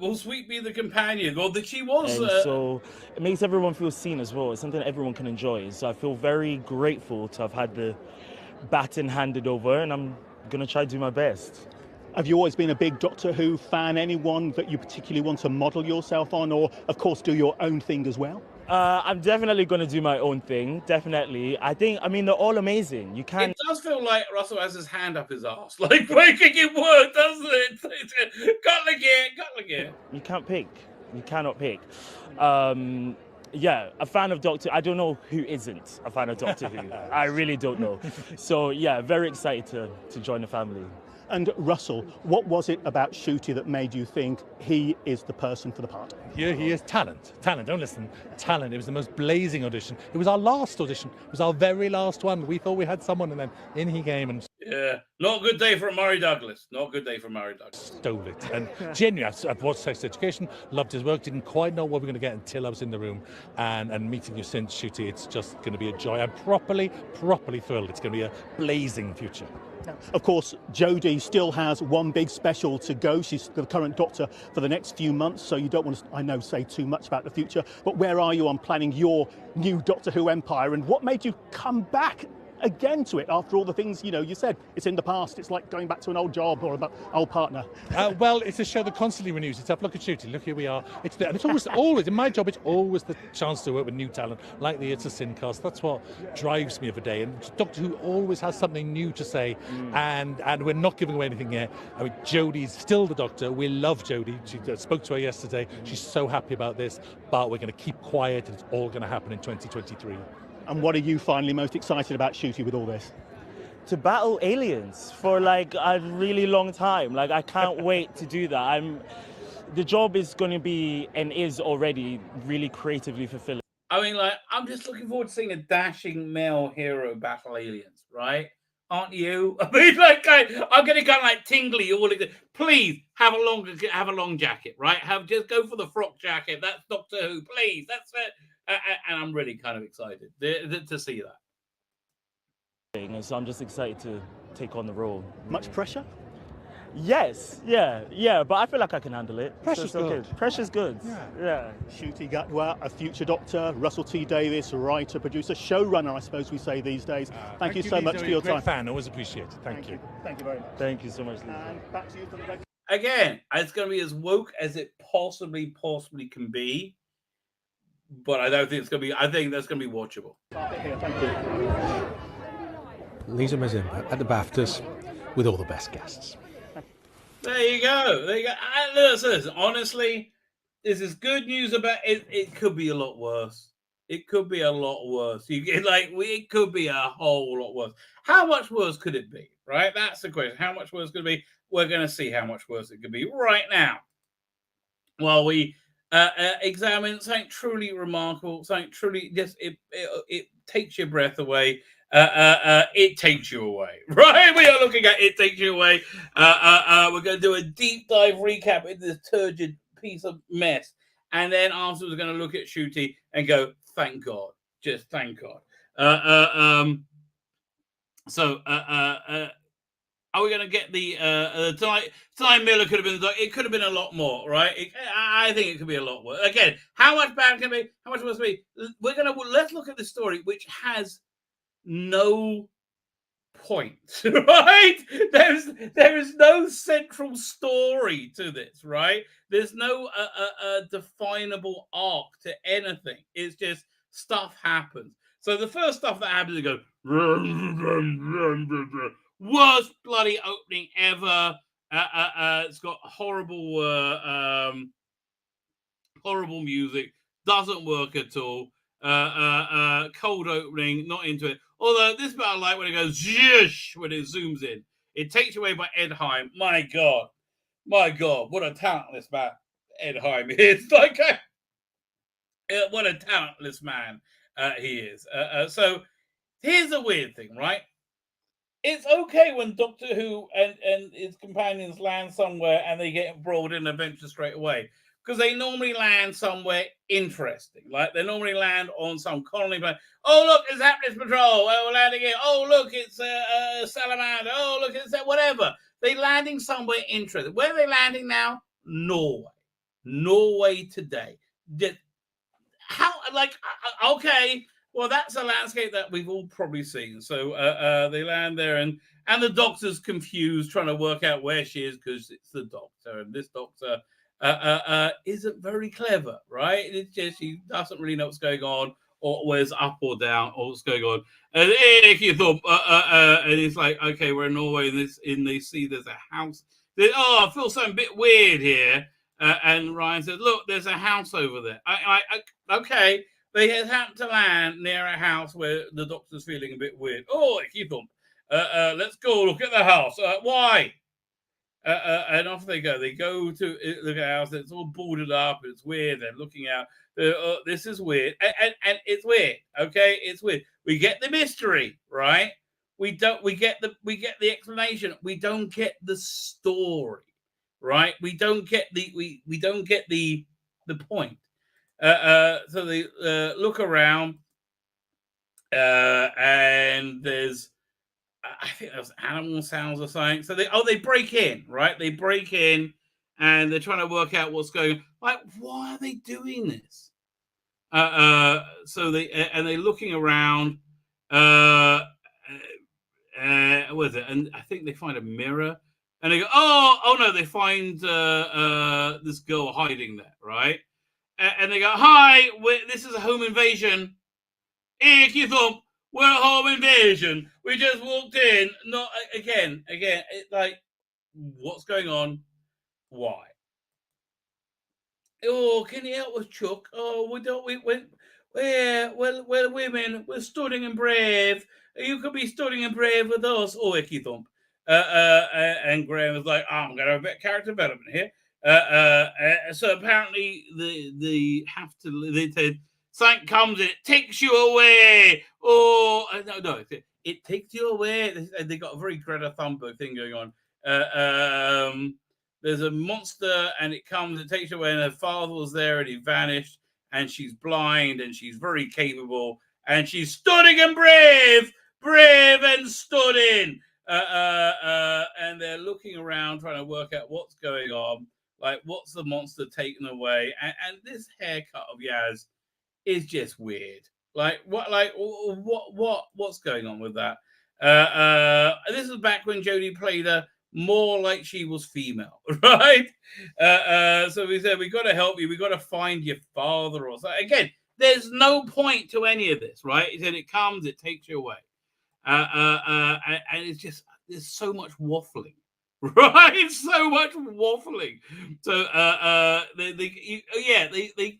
Speaker 2: Will Sweet be the companion? Well, she was.
Speaker 4: So it makes everyone feel seen as well. It's something that everyone can enjoy. So I feel very grateful to have had the baton handed over, and I'm going to try to do my best.
Speaker 5: Have you always been a big Doctor Who fan? Anyone that you particularly want to model yourself on, or of course do your own thing as well?
Speaker 4: I'm definitely going to do my own thing. Definitely. I mean, they're all amazing. You can't.
Speaker 2: It does feel like Russell has his hand up his arse, like making it work, doesn't it? Got again.
Speaker 4: You can't pick. You cannot pick. Yeah, a fan of Doctor. I don't know who isn't a fan of Doctor Who. I really don't know. So yeah, very excited to join the family.
Speaker 5: And Russell, what was it about Ncuti that made you think he is the person for the part?
Speaker 6: Here he is. Talent. Don't listen. Talent. It was the most blazing audition. It was our last audition. It was our very last one. We thought we had someone, and then in he came and
Speaker 2: yeah, not a good day for Murray Douglas.
Speaker 6: Stole it. And genuinely, I've watched Sex Education, loved his work, didn't quite know what we were going to get until I was in the room. And meeting you since, Ncuti, it's just going to be a joy. I'm properly thrilled. It's going to be a blazing future.
Speaker 5: Of course, Jodie still has one big special to go. She's the current Doctor for the next few months, so you don't want to, I know, say too much about the future. But where are you on planning your new Doctor Who empire, and what made you come back again to it after all the things, you said it's in the past, it's like going back to an old job or an old partner?
Speaker 6: Well, it's a show that constantly renews itself. Look at Ncuti, look, here we are. And it's always in my job, it's always the chance to work with new talent, like the It's a Sin cast. That's what drives me every day. And Doctor Who always has something new to say, and we're not giving away anything yet. I mean, Jodie's still the Doctor. We love Jodie. She spoke to her yesterday. She's so happy about this, but we're going to keep quiet, and it's all going to happen in 2023.
Speaker 5: And what are you finally most excited about Ncuti with all this?
Speaker 4: To battle aliens for like a really long time. Like, I can't wait to do that. The job is going to be, and is already, really creatively fulfilling.
Speaker 2: I mean, like, I'm just looking forward to seeing a dashing male hero battle aliens, right? aren't you? I mean, like, I'm getting kind of like tingly all of this. Please have a long jacket, right? Just go for the frock jacket. That's Doctor Who, please. That's it. And I'm really kind of excited to see that.
Speaker 4: And so I'm just excited to take on the role.
Speaker 5: Much pressure?
Speaker 4: Yes, yeah, but I feel like I can handle it.
Speaker 6: Pressure's
Speaker 4: so
Speaker 6: good.
Speaker 4: Pressure's good. Yeah.
Speaker 5: Jodie Gatwa, a future Doctor, Russell T Davies, writer, producer, showrunner, I suppose we say these days. Thank you so much for your time.
Speaker 6: Fan, always appreciate it. Thank you.
Speaker 5: Thank you very much.
Speaker 4: Thank you so much, Lisa.
Speaker 5: And back to you for the next.
Speaker 2: Again, it's going to be as woke as it possibly can be, but I don't think it's going to be. I think that's going to be watchable.
Speaker 5: Thank you.
Speaker 7: Lisa Mazin at the BAFTAs with all the best guests.
Speaker 2: There you go. Listen, honestly, this is good news about it. It could be a lot worse. It could be a lot worse. It could be a whole lot worse. How much worse could it be? Right? That's the question. How much worse could it be? We're going to see how much worse it could be right now. While we examine something truly remarkable, something truly just it takes your breath away. It takes you away, right? We are looking at It Takes You Away. We're going to do a deep dive recap into this turgid piece of mess, and then afterwards we're going to look at Ncuti and go, thank God, just thank God. Are we going to get the Ty Miller could have been? It could have been a lot more, right? I think it could be a lot worse. Again, how much bad can it be? How much worse can it be? Let's look at the story, which has no point, right? There is no central story to this, right? There's no definable arc to anything. It's just stuff happens. So the first stuff that happens, it goes worst bloody opening ever. It's got horrible music. Doesn't work at all. Cold opening, not into it. Although this bit I like when it goes zhush, when it zooms in. It takes you away by Ed Heim. My God, what a talentless man Ed Heim is. Like, what a talentless man he is. So here's the weird thing, right? It's okay when Doctor Who and his companions land somewhere and they get embroiled in an adventure straight away, because they normally land somewhere interesting. Like they normally land on some colony. But oh look, it's Happiness Patrol. Oh, we're landing here. Oh look, it's Salamander. Oh look, it's that whatever. They're landing somewhere interesting. Where are they landing now? Norway today. How? Like okay. Well, that's a landscape that we've all probably seen. So they land there, and the Doctor's confused, trying to work out where she is because it's the Doctor, and this Doctor isn't very clever, right? It's just she doesn't really know what's going on, or where's up or down, or what's going on. And it's like, okay, we're in Norway, and they see there's a house. I feel something a bit weird here. And Ryan said, look, there's a house over there. Okay. They had happened to land near a house where the Doctor's feeling a bit weird. Let's go look at the house. Why? And off they go. They go to look at the house. It's all boarded up. It's weird. They're looking out. This is weird. And it's weird. Okay, it's weird. We get the mystery, right? We get the explanation. We don't get the story, right? We don't get the point. So they look around, and there's, I think there's animal sounds or something. So they break in, right? They break in, and they're trying to work out what's going on. Like, why are they doing this? So they're looking around. What is it? And I think they find a mirror, and they go, oh no! They find this girl hiding there, right? And they go, hi, this is a home invasion. Icky thump, we're a home invasion. We just walked in. Not again. It's like, what's going on? Why? Oh, can you help us, Chuck? Oh, we're women. We're stunning and brave. You could be stunning and brave with us. Oh, Icky thump. And Graham was like, I'm going to have a bit of character development here. So apparently they said something comes, it takes you away. Oh no, it takes you away. They got a very Greta Thunberg thing going on. There's a monster, and it takes you away, and her father was there, and he vanished, and she's blind, and she's very capable, and she's stunning and brave and stunning. And they're looking around, trying to work out what's going on. Like, what's the monster taken away? And this haircut of Yaz is just weird. What's going on with that? This is back when Jodie played her more like she was female, right? So we said, we got to help you. We got to find your father or something. Again, there's no point to any of this, right? He said it comes, it takes you away. And it's just, there's so much waffling, right? So much waffling. So they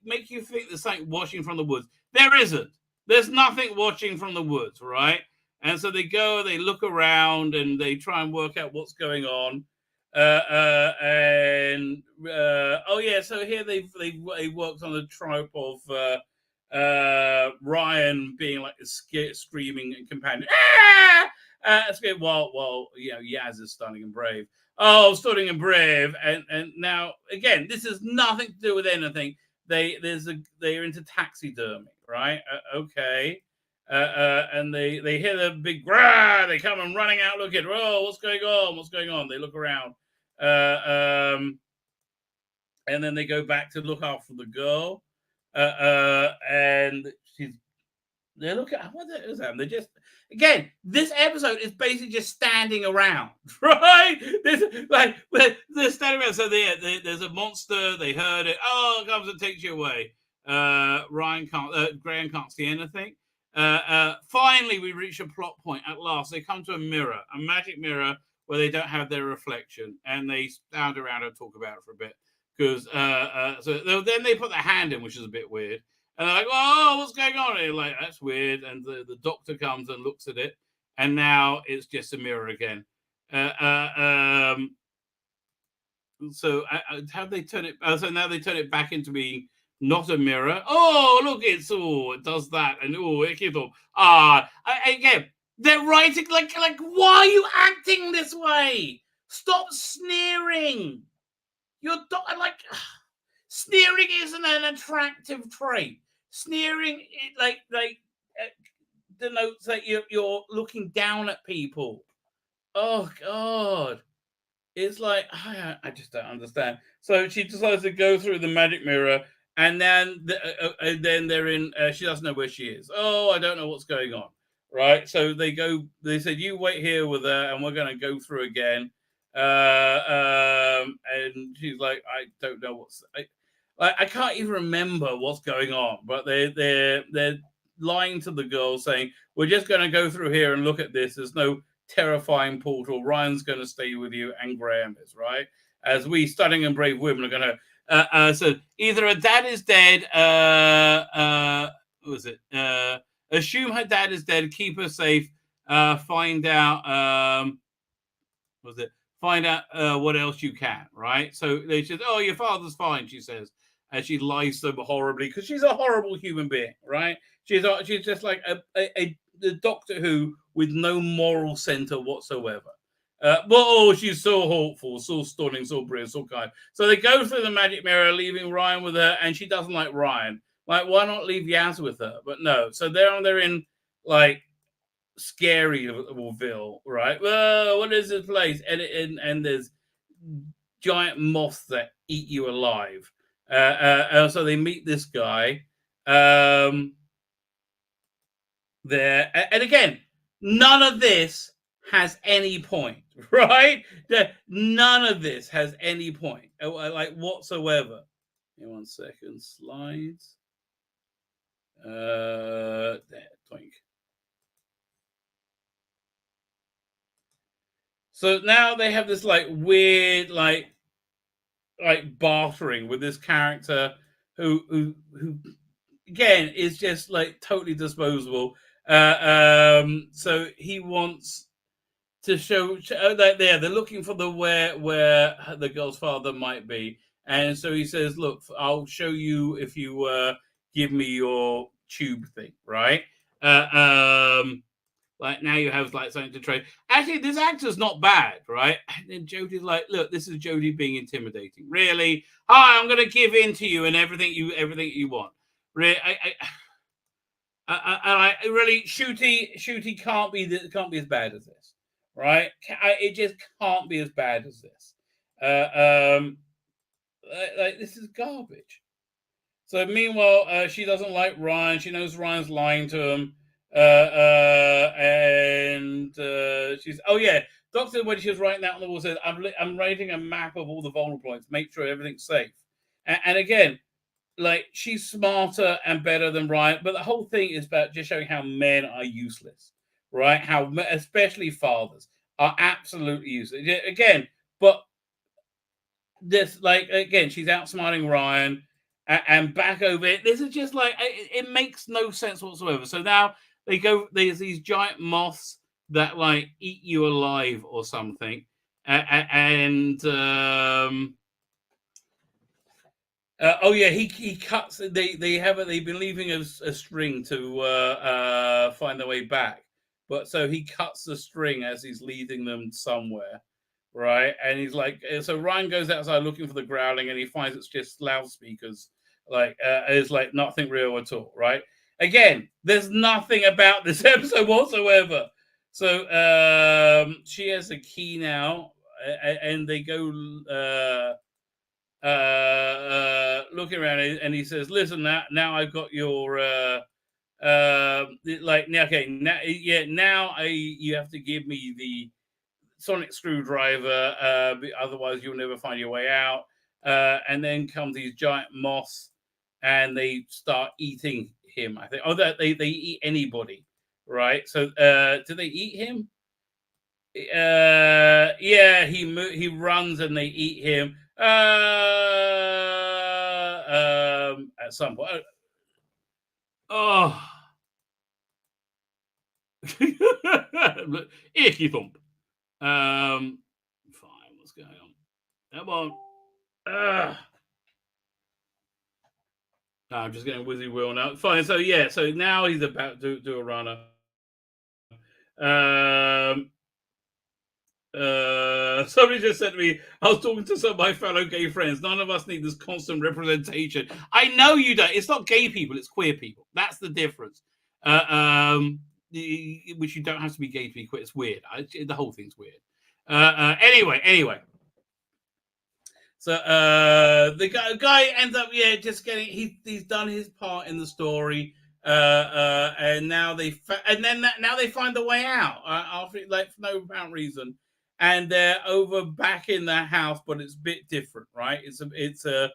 Speaker 2: make you think there's something watching from the woods. There isn't. There's nothing watching from the woods, right? And so they go, they look around, and they try and work out what's going on. So here they worked on the trope of Ryan being like a screaming companion. While Yaz is stunning and brave. Oh, stunning and brave. And now again, this has nothing to do with anything. They're into taxidermy, right? Okay. And they hear the big grah, they come and running out looking, oh, what's going on? They look around. And then they go back to look after the girl. And they're looking at what is that? They're just, again, this episode is basically just standing around, right? They're standing around. So there's a monster, they heard it, it comes and takes you away. Graham can't see anything. Finally, we reach a plot point at last. They come to a magic mirror where they don't have their reflection, and they stand around and talk about it for a bit. Because so then they put their hand in, which is a bit weird. And they're like, oh, what's going on? And they're like, that's weird. And the doctor comes and looks at it, and now it's just a mirror again. So how they turn it? So now they turn it back into being not a mirror. Oh, look, it does that, and it keeps on. Again, they're writing like, why are you acting this way? Stop sneering. Sneering isn't an attractive trait. Sneering, denotes that you're looking down at people. Oh God. It's like, I just don't understand. So she decides to go through the magic mirror, and then they're in, she doesn't know where she is. Oh, I don't know what's going on. Right. So they said, you wait here with her, and we're going to go through again. And she's like, I don't know I can't even remember what's going on, but they're lying to the girl saying, we're just going to go through here and look at this. There's no terrifying portal. Ryan's going to stay with you, and Graham is, right? As we stunning and brave women are going to so either her dad is dead, what was it? Assume her dad is dead, keep her safe, find out what else you can, right? So they said, oh, your father's fine, she says, and she lies so horribly because she's a horrible human being, right? She's just like the Doctor Who with no moral center whatsoever. She's so hopeful, so stunning, so brilliant, so kind. So they go through the magic mirror, leaving Ryan with her, and she doesn't like Ryan. Like, why not leave Yaz with her? But no. So they're in like Scaryville, right? Well, what is this place? And there's giant moths that eat you alive. So they meet this guy there, and again, none of this has any point, right? None of this has any point, like whatsoever. Give me 1 second. Slides. There, twink. So now they have this like weird, like bartering with this character who again is just like totally disposable. So he wants to show that they're looking for where the girl's father might be, and so he says, "Look, I'll show you if you give me your tube thing, right?" Like now you have like something to trade. Actually, this actor's not bad, right? And then Jodie's like, look, this is Jodie being intimidating. Really? Hi, I'm gonna give in to you and everything you want. Really, I really Shooty can't be as bad as this, right? It just can't be as bad as this. Like this is garbage. So meanwhile, she doesn't like Ryan. She knows Ryan's lying to him. And she's Doctor, when she was writing that on the wall, said, I'm writing a map of all the vulnerable points, make sure everything's safe. And again, like she's smarter and better than Ryan, but the whole thing is about just showing how men are useless, right? How especially fathers are absolutely useless. Again, but this, like, again, she's outsmarting Ryan and back over it. This is just like, it makes no sense whatsoever. So now there's these giant moths that like eat you alive or something. He cuts. They've been leaving a string to find their way back, but so he cuts the string as he's leading them somewhere, right? And he's like, so Ryan goes outside looking for the growling, and he finds it's just loudspeakers. Like it's like nothing real at all, right? Again, there's nothing about this episode whatsoever. So she has the key now, and they go looking around, and he says, "Listen, now I've got your now you have to give me the sonic screwdriver, otherwise you'll never find your way out." And then come these giant moths, and they start eating him. I think. Oh, that they eat anybody, right? So, do they eat him? He runs and they eat him. At some point. Oh. Icky thump. Fine, what's going on? Come on. I'm just getting Wizzy Will now. Fine, so now he's about to do a runner. Somebody just said to me, I was talking to some of my fellow gay friends. None of us need this constant representation. I know you don't. It's not gay people, it's queer people. That's the difference. Which you don't have to be gay to be queer. It's weird. The whole thing's weird. Anyway. So the guy ends up just getting he's done his part in the story. And now they find the way out after like for no apparent reason, and they're over back in the house, but it's a bit different, right? It's a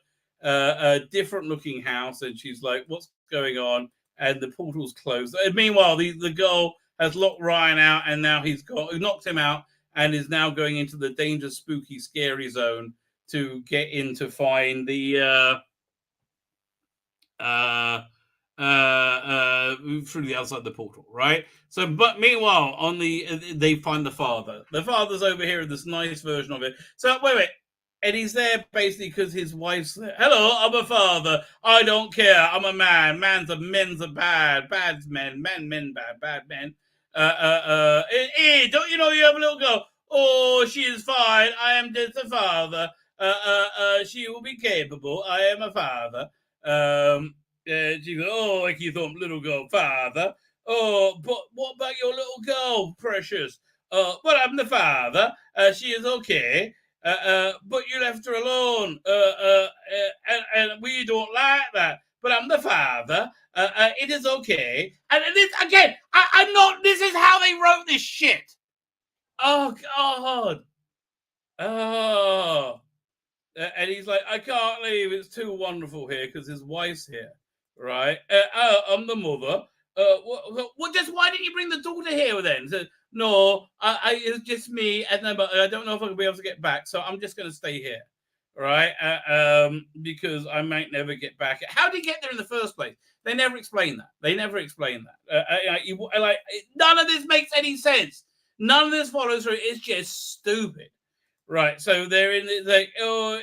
Speaker 2: different looking house, and she's like, "What's going on?" And the portal's closed. And meanwhile, the girl has locked Ryan out, and now he's knocked him out, and is now going into the dangerous, spooky, scary zone to get in to find the through the outside the portal, right? So, but meanwhile, they find the father. The father's over here in this nice version of it. So wait, and he's there basically because his wife's there. Hello, I'm a father. I don't care. I'm a man. Men's are bad. Bad's men. Men bad men. Hey, don't you know you have a little girl? Oh, she is fine. I am just a father. She will be capable. I am a father. She goes, "Oh, Icky Thump, little girl, father. Oh, but what about your little girl, precious? Well, I'm the father. She is okay. But you left her alone. And we don't like that. But I'm the father. It is okay." And this again, I'm not. This is how they wrote this shit. Oh God. Oh. And he's like, "I can't leave. It's too wonderful here because his wife's here." Right? I'm the mother. Just why didn't you bring the daughter here then? So, no, it's just me, and but I don't know if I'll be able to get back, so I'm just going to stay here, right? Because I might never get back. How did he get there in the first place? They never explain that. None of this makes any sense. None of this follows through. It's just stupid. Right, so they're in it like, oh,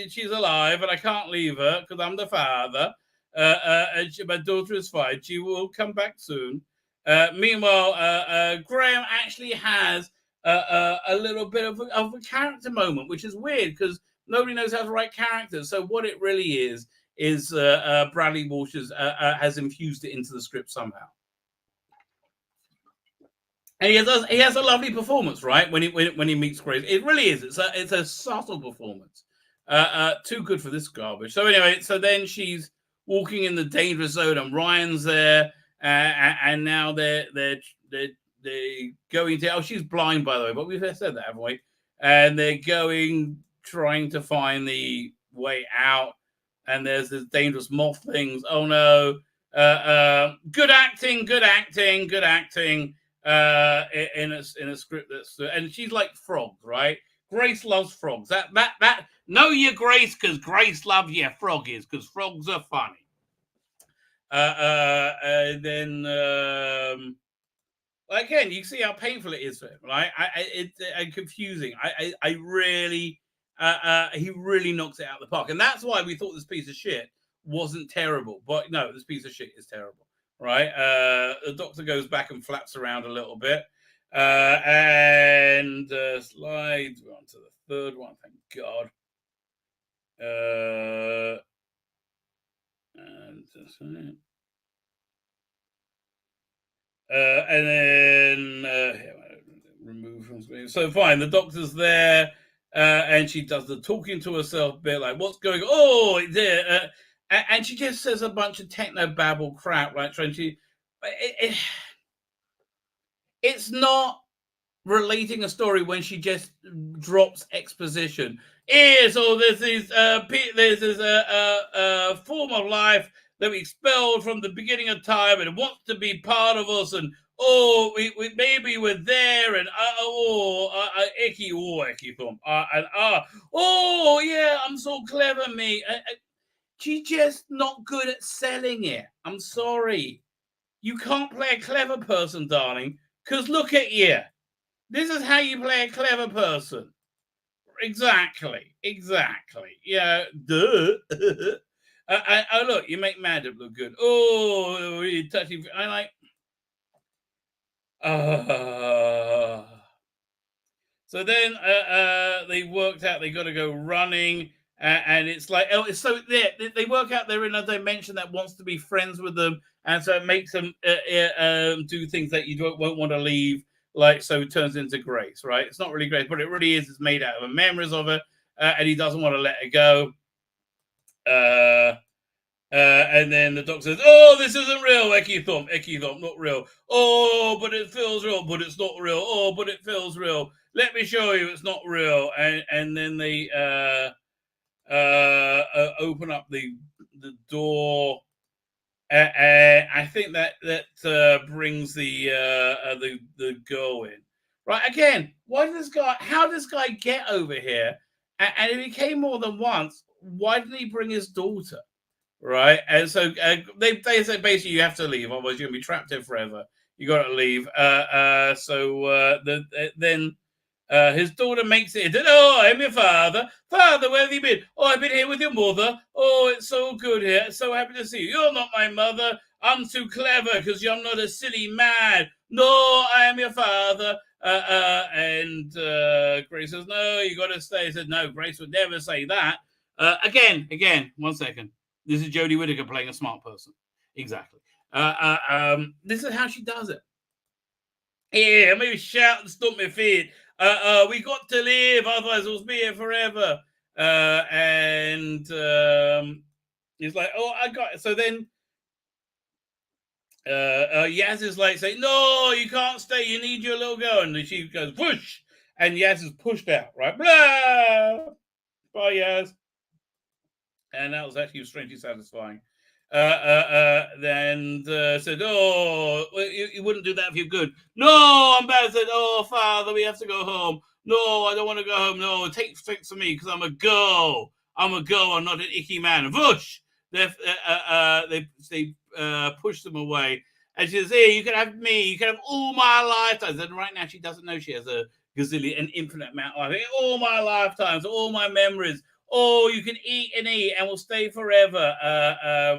Speaker 2: she's alive, and I can't leave her because I'm the father. And my daughter is fine. She will come back soon. Meanwhile, Graham actually has a little bit of a character moment, which is weird because nobody knows how to write characters. So what it really is Bradley Walsh has infused it into the script somehow. And he has a lovely performance, right? When he meets Grace, it really is. It's a subtle performance. Too good for this garbage. So anyway, so then she's walking in the danger zone, and Ryan's there, and now they're going to. Oh, she's blind, by the way, but we've said that, haven't we? And they're trying to find the way out. And there's this dangerous moth things. Oh no! Good acting. In a script that's and she's like frogs, right? Grace loves frogs. That know your Grace because Grace loves your froggies because frogs are funny. And then again, you see how painful it is for him, right? It's confusing. I really he really knocks it out of the park, and that's why we thought this piece of shit wasn't terrible. But no, this piece of shit is terrible. Right, the Doctor goes back and flaps around a little bit, and slides. We're on to the third one. Thank God. And then remove from screen. So fine, the Doctor's there, and she does the talking to herself a bit, like what's going on? Oh, there. And she just says a bunch of techno babble crap, right? It's not relating a story when she just drops exposition. So there's this form of life that we expelled from the beginning of time, and it wants to be part of us. And we maybe we're there, and icky thump, yeah, I'm so clever, me. She's just not good at selling it. I'm sorry. You can't play a clever person, darling, because look at you. This is how you play a clever person. Exactly. Yeah, duh. Look, you make Madam look good. Oh, really touchy. I like... So then they worked out they got to go running. And it's like, oh, it's so they work out they're in a dimension that wants to be friends with them, and so it makes them do things that you won't want to leave. Like, so it turns into Grace, right? It's not really Grace, but it really is. It's made out of memories of her, and he doesn't want to let her go. And then the Doctor says, "Oh, this isn't real, Ecky Thump, not real. Oh, but it feels real, but it's not real. Oh, but it feels real. Let me show you, it's not real." And then they open up the door. I think that brings the girl in. Right, again, how does this guy get over here? And if he came more than once, why didn't he bring his daughter? Right, and so they say basically you have to leave, otherwise you're gonna be trapped here forever. You got to leave. Then his daughter makes it. Oh, I'm your father. Father, where have you been? Oh, I've been here with your mother. Oh, it's so good here. So happy to see you. You're not my mother. I'm too clever because I'm not a silly man. No, I am your father. And Grace says, no, you got to stay. He said, no, Grace would never say that. Again, 1 second. This is Jodie Whittaker playing a smart person. Exactly. This is how she does it. Yeah, maybe shout and stomp my feet. We got to live, otherwise we'll be here forever. And he's like, oh, I got it. So then Yaz is like saying, no, you can't stay. You need your little girl. And she goes, whoosh. And Yaz is pushed out, right? Blah! Bye, Yaz. And that was actually strangely satisfying. Then said, oh, you wouldn't do that if you're good. No, I'm bad. Said, oh, Father, we have to go home. No, I don't want to go home. No, take for me because I'm a girl. I'm not an icky man. Whoosh! They pushed them away. And she says, hey, you can have me. You can have all my lifetimes. And right now she doesn't know she has an infinite amount of life. All my lifetimes, all my memories. Oh, you can eat and we'll stay forever.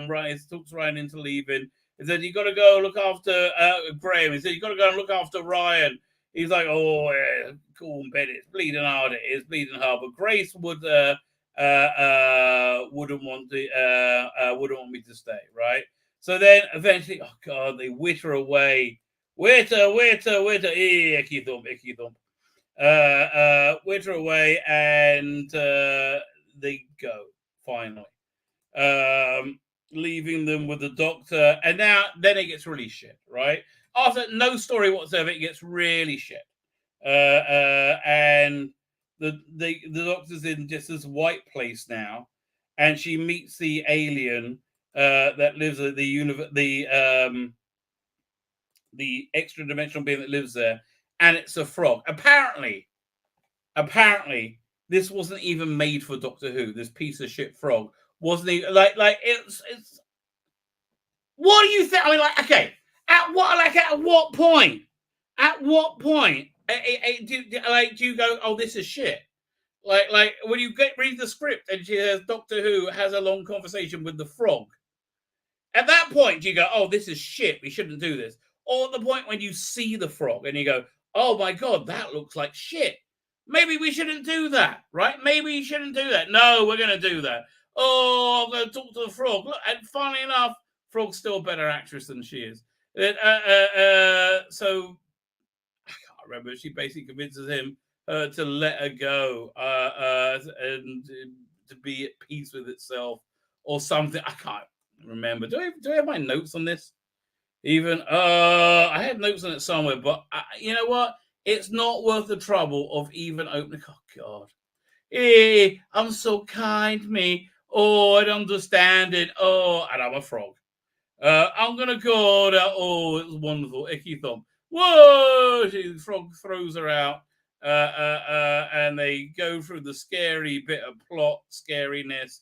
Speaker 2: Ryan talks Ryan into leaving. He said, you got to go look after Graham. He said, you got to go and look after Ryan. He's like, oh, yeah, cool, bed. It's bleeding hard. It is bleeding hard. But Grace wouldn't want me to stay, right? So then eventually, oh God, they witter away. Witter, icky thump. Witter away, and they go finally, leaving them with the doctor. And then it gets really shit, right? After no story whatsoever, it gets really shit. And the doctor's in just this white place now, and she meets the alien that lives at the extra dimensional being that lives there, and it's a frog. Apparently, this wasn't even made for Doctor Who. This piece of shit frog wasn't even like it's. What do you think? I mean, like, okay, at what point? At what point? Do you go, oh, this is shit? Like when you read the script and she has Doctor Who has a long conversation with the frog. At that point, do you go, oh, this is shit, we shouldn't do this? Or at the point when you see the frog and you go, oh my God, that looks like shit. Maybe we shouldn't do that, right? Maybe you shouldn't do that. No, we're going to do that. Oh, I'm going to talk to the frog. Look, and funnily enough, Frog's still a better actress than she is. So I can't remember. She basically convinces him to let her go and to be at peace with itself or something. I can't remember. Do I have my notes on this? Even I had notes on it somewhere, but you know what? It's not worth the trouble of even opening. Oh God! Hey, I'm so kind, me. Oh, I don't understand it. Oh, and I'm a frog. I'm gonna go. Oh, it was wonderful. Icky thump. Whoa! The frog throws her out, and they go through the scary bit of plot scariness,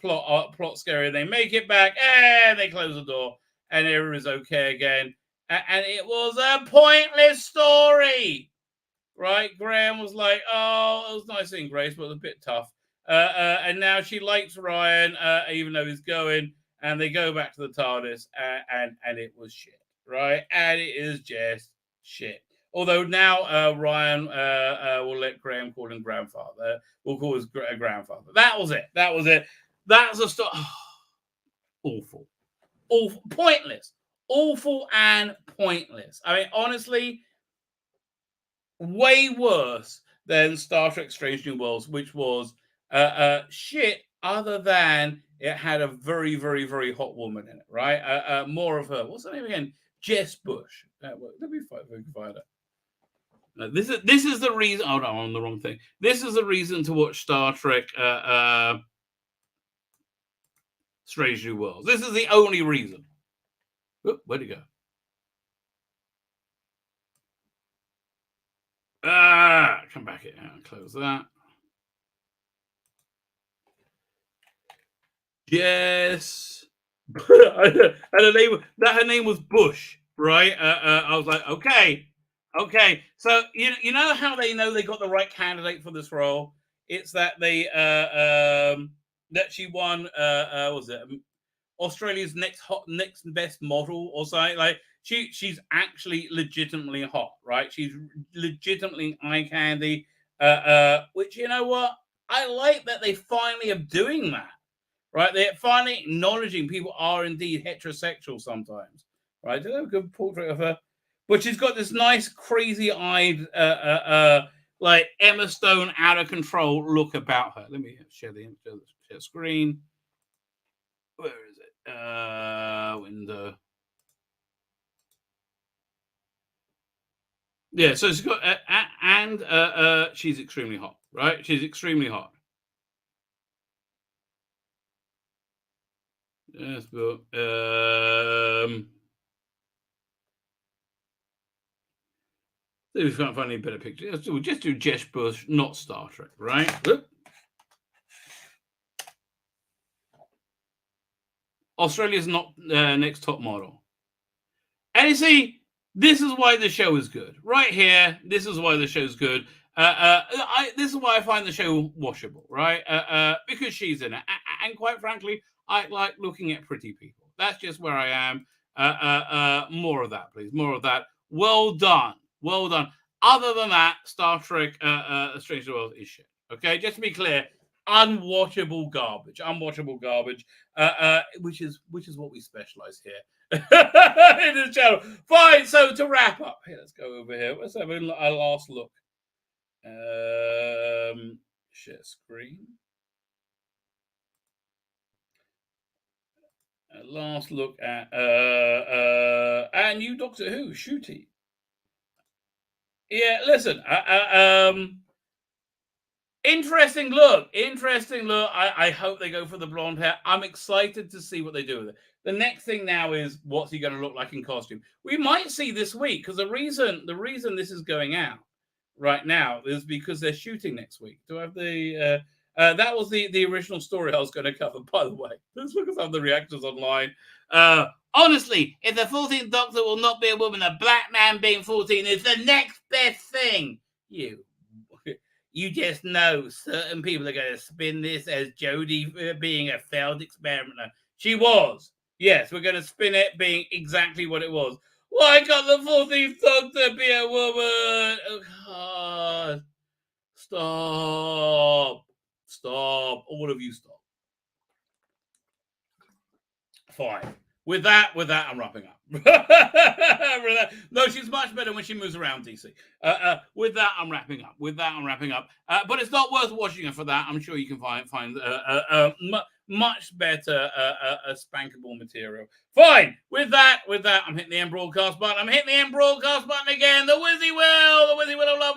Speaker 2: plot scary. They make it back, and they close the door, and everything is okay again. And it was a pointless story, right? Graham was like, "Oh, it was nice seeing Grace, but it was a bit tough." And now she likes Ryan, even though he's going. And they go back to the TARDIS, and it was shit, right? And it is just shit. Although now Ryan will let Graham call him grandfather. We'll call his grandfather. That was it. That's a start. Awful, pointless, awful, and pointless. I mean, honestly, way worse than Star Trek: Strange New Worlds, which was shit. Other than it had a very, very, very hot woman in it, right? More of her. What's her name again? Jess Bush. Let me find her. No, this is the reason. Oh no, I'm on the wrong thing. This is the reason to watch Star Trek: Strange New Worlds. This is the only reason. Oop, where'd it go? Come back here and close that. Yes. And her name was Bush, right? I was like, okay. So you know how they know they got the right candidate for this role? It's that they that she won what was it Australia's next best model or something. Like she's actually legitimately hot, right? She's legitimately eye candy. Which, you know what? I like that they finally are doing that. Right, they're finally acknowledging people are indeed heterosexual sometimes. Right, they have a good portrait of her, but she's got this nice, crazy-eyed, like Emma Stone, out of control look about her. Let me share the share screen. Where is it? Window. Yeah, so she's got and she's extremely hot. Right, she's extremely hot. Yes, but if we can't find any better pictures, we'll just do Jess Bush, not Star Trek, right? Whoop. Australia's not next top model. And you see, this is why the show is good. Right here, this is why the show's good. This is why I find the show washable, right? Because she's in it. And quite frankly, I like looking at pretty people. That's just where I am. More of that, please. More of that. Well done. Well done. Other than that, Star Trek Strange New Worlds is shit. Okay, just to be clear, unwatchable garbage. Unwatchable garbage. Which is what we specialize here in this channel. Fine. So to wrap up, here, let's go over here. Let's have a last look. Share screen. Last look at new Doctor Who, Ncuti. Yeah, listen. Interesting look. I hope they go for the blonde hair. I'm excited to see what they do with it. The next thing now is what's he going to look like in costume. We might see this week because the reason this is going out right now is because they're shooting next week. Do I have the? That was the original story I was going to cover. By the way, let's look at some of the reactions online. Honestly, if the 14th Doctor will not be a woman, a black man being 14 is the next best thing. You just know certain people are going to spin this as Jodie being a failed experimenter. She was. Yes, we're going to spin it being exactly what it was. Why can't the 14th Doctor be a woman? Oh, God. Stop. All of you stop. Fine. With that, I'm wrapping up. No, she's much better when she moves around, DC. With that, I'm wrapping up. But it's not worth watching her for that. I'm sure you can find much better spankable material. Fine. With that, I'm hitting the end broadcast button. I'm hitting the end broadcast button again. The Wizzy Will of Love.